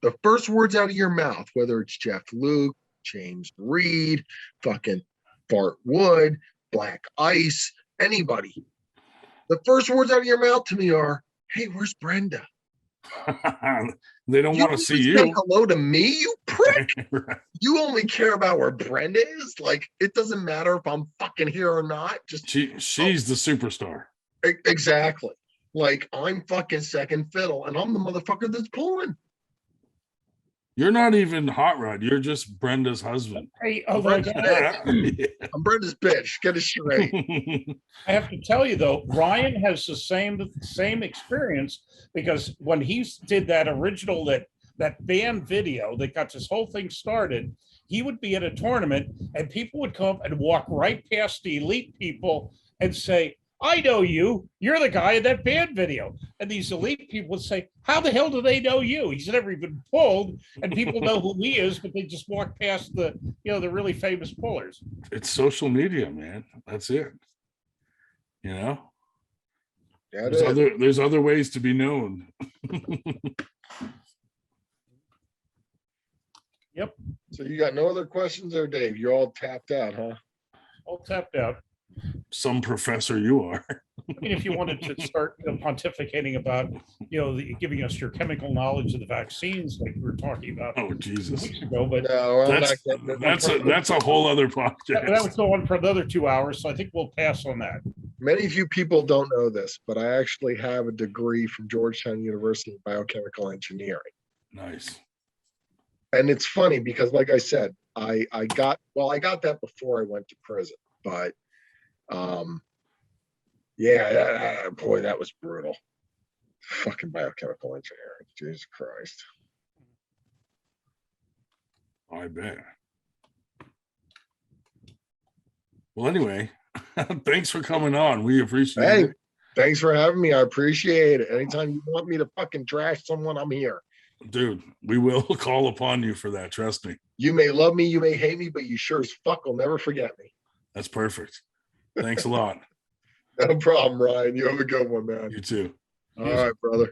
the first words out of your mouth, whether it's Jeff Luke, James Reed, fucking Bart Wood, Black Ice, anybody, the first words out of your mouth to me are, hey, where's Brenda? They don't want to see you. Say hello to me, you prick. Right. You only care about where Brenda is. Like, it doesn't matter if I'm fucking here or not. Just she's the superstar. Exactly. Like, I'm fucking second fiddle, and I'm the motherfucker that's pulling. You're not even Hot Rod. You're just Brenda's husband. Hey, I'm Brenda's bitch. Get it straight. I have to tell you though, Ryan has the same experience because when he did that original that band video that got this whole thing started, he would be at a tournament and people would come and walk right past the elite people and say, I know you. You're the guy in that band video. And these elite people would say, how the hell do they know you? He's never even pulled, and people know who he is, but they just walk past the really famous pullers. It's social media, man. That's it. You know? Yeah, there's other ways to be known. Yep. So you got no other questions there, Dave? You're all tapped out, huh? All tapped out. Some professor you are. I mean, if you wanted to start pontificating about, giving us your chemical knowledge of the vaccines, like we were talking about. Oh, Jesus. Weeks ago, but no, that's a whole other podcast. That would go on for another 2 hours, so I think we'll pass on that. Many of you people don't know this, but I actually have a degree from Georgetown University in biochemical engineering. Nice. And it's funny because, like I said, I got that before I went to prison, but boy, that was brutal. Fucking biochemical engineering. Jesus Christ. I bet. Well, anyway, thanks for coming on. We appreciate it. Thanks for having me. I appreciate it. Anytime you want me to fucking trash someone, I'm here. Dude, we will call upon you for that. Trust me. You may love me, you may hate me, but you sure as fuck will never forget me. That's perfect. Thanks a lot. No problem, Ryan. You have a good one, man. You too. All right, brother.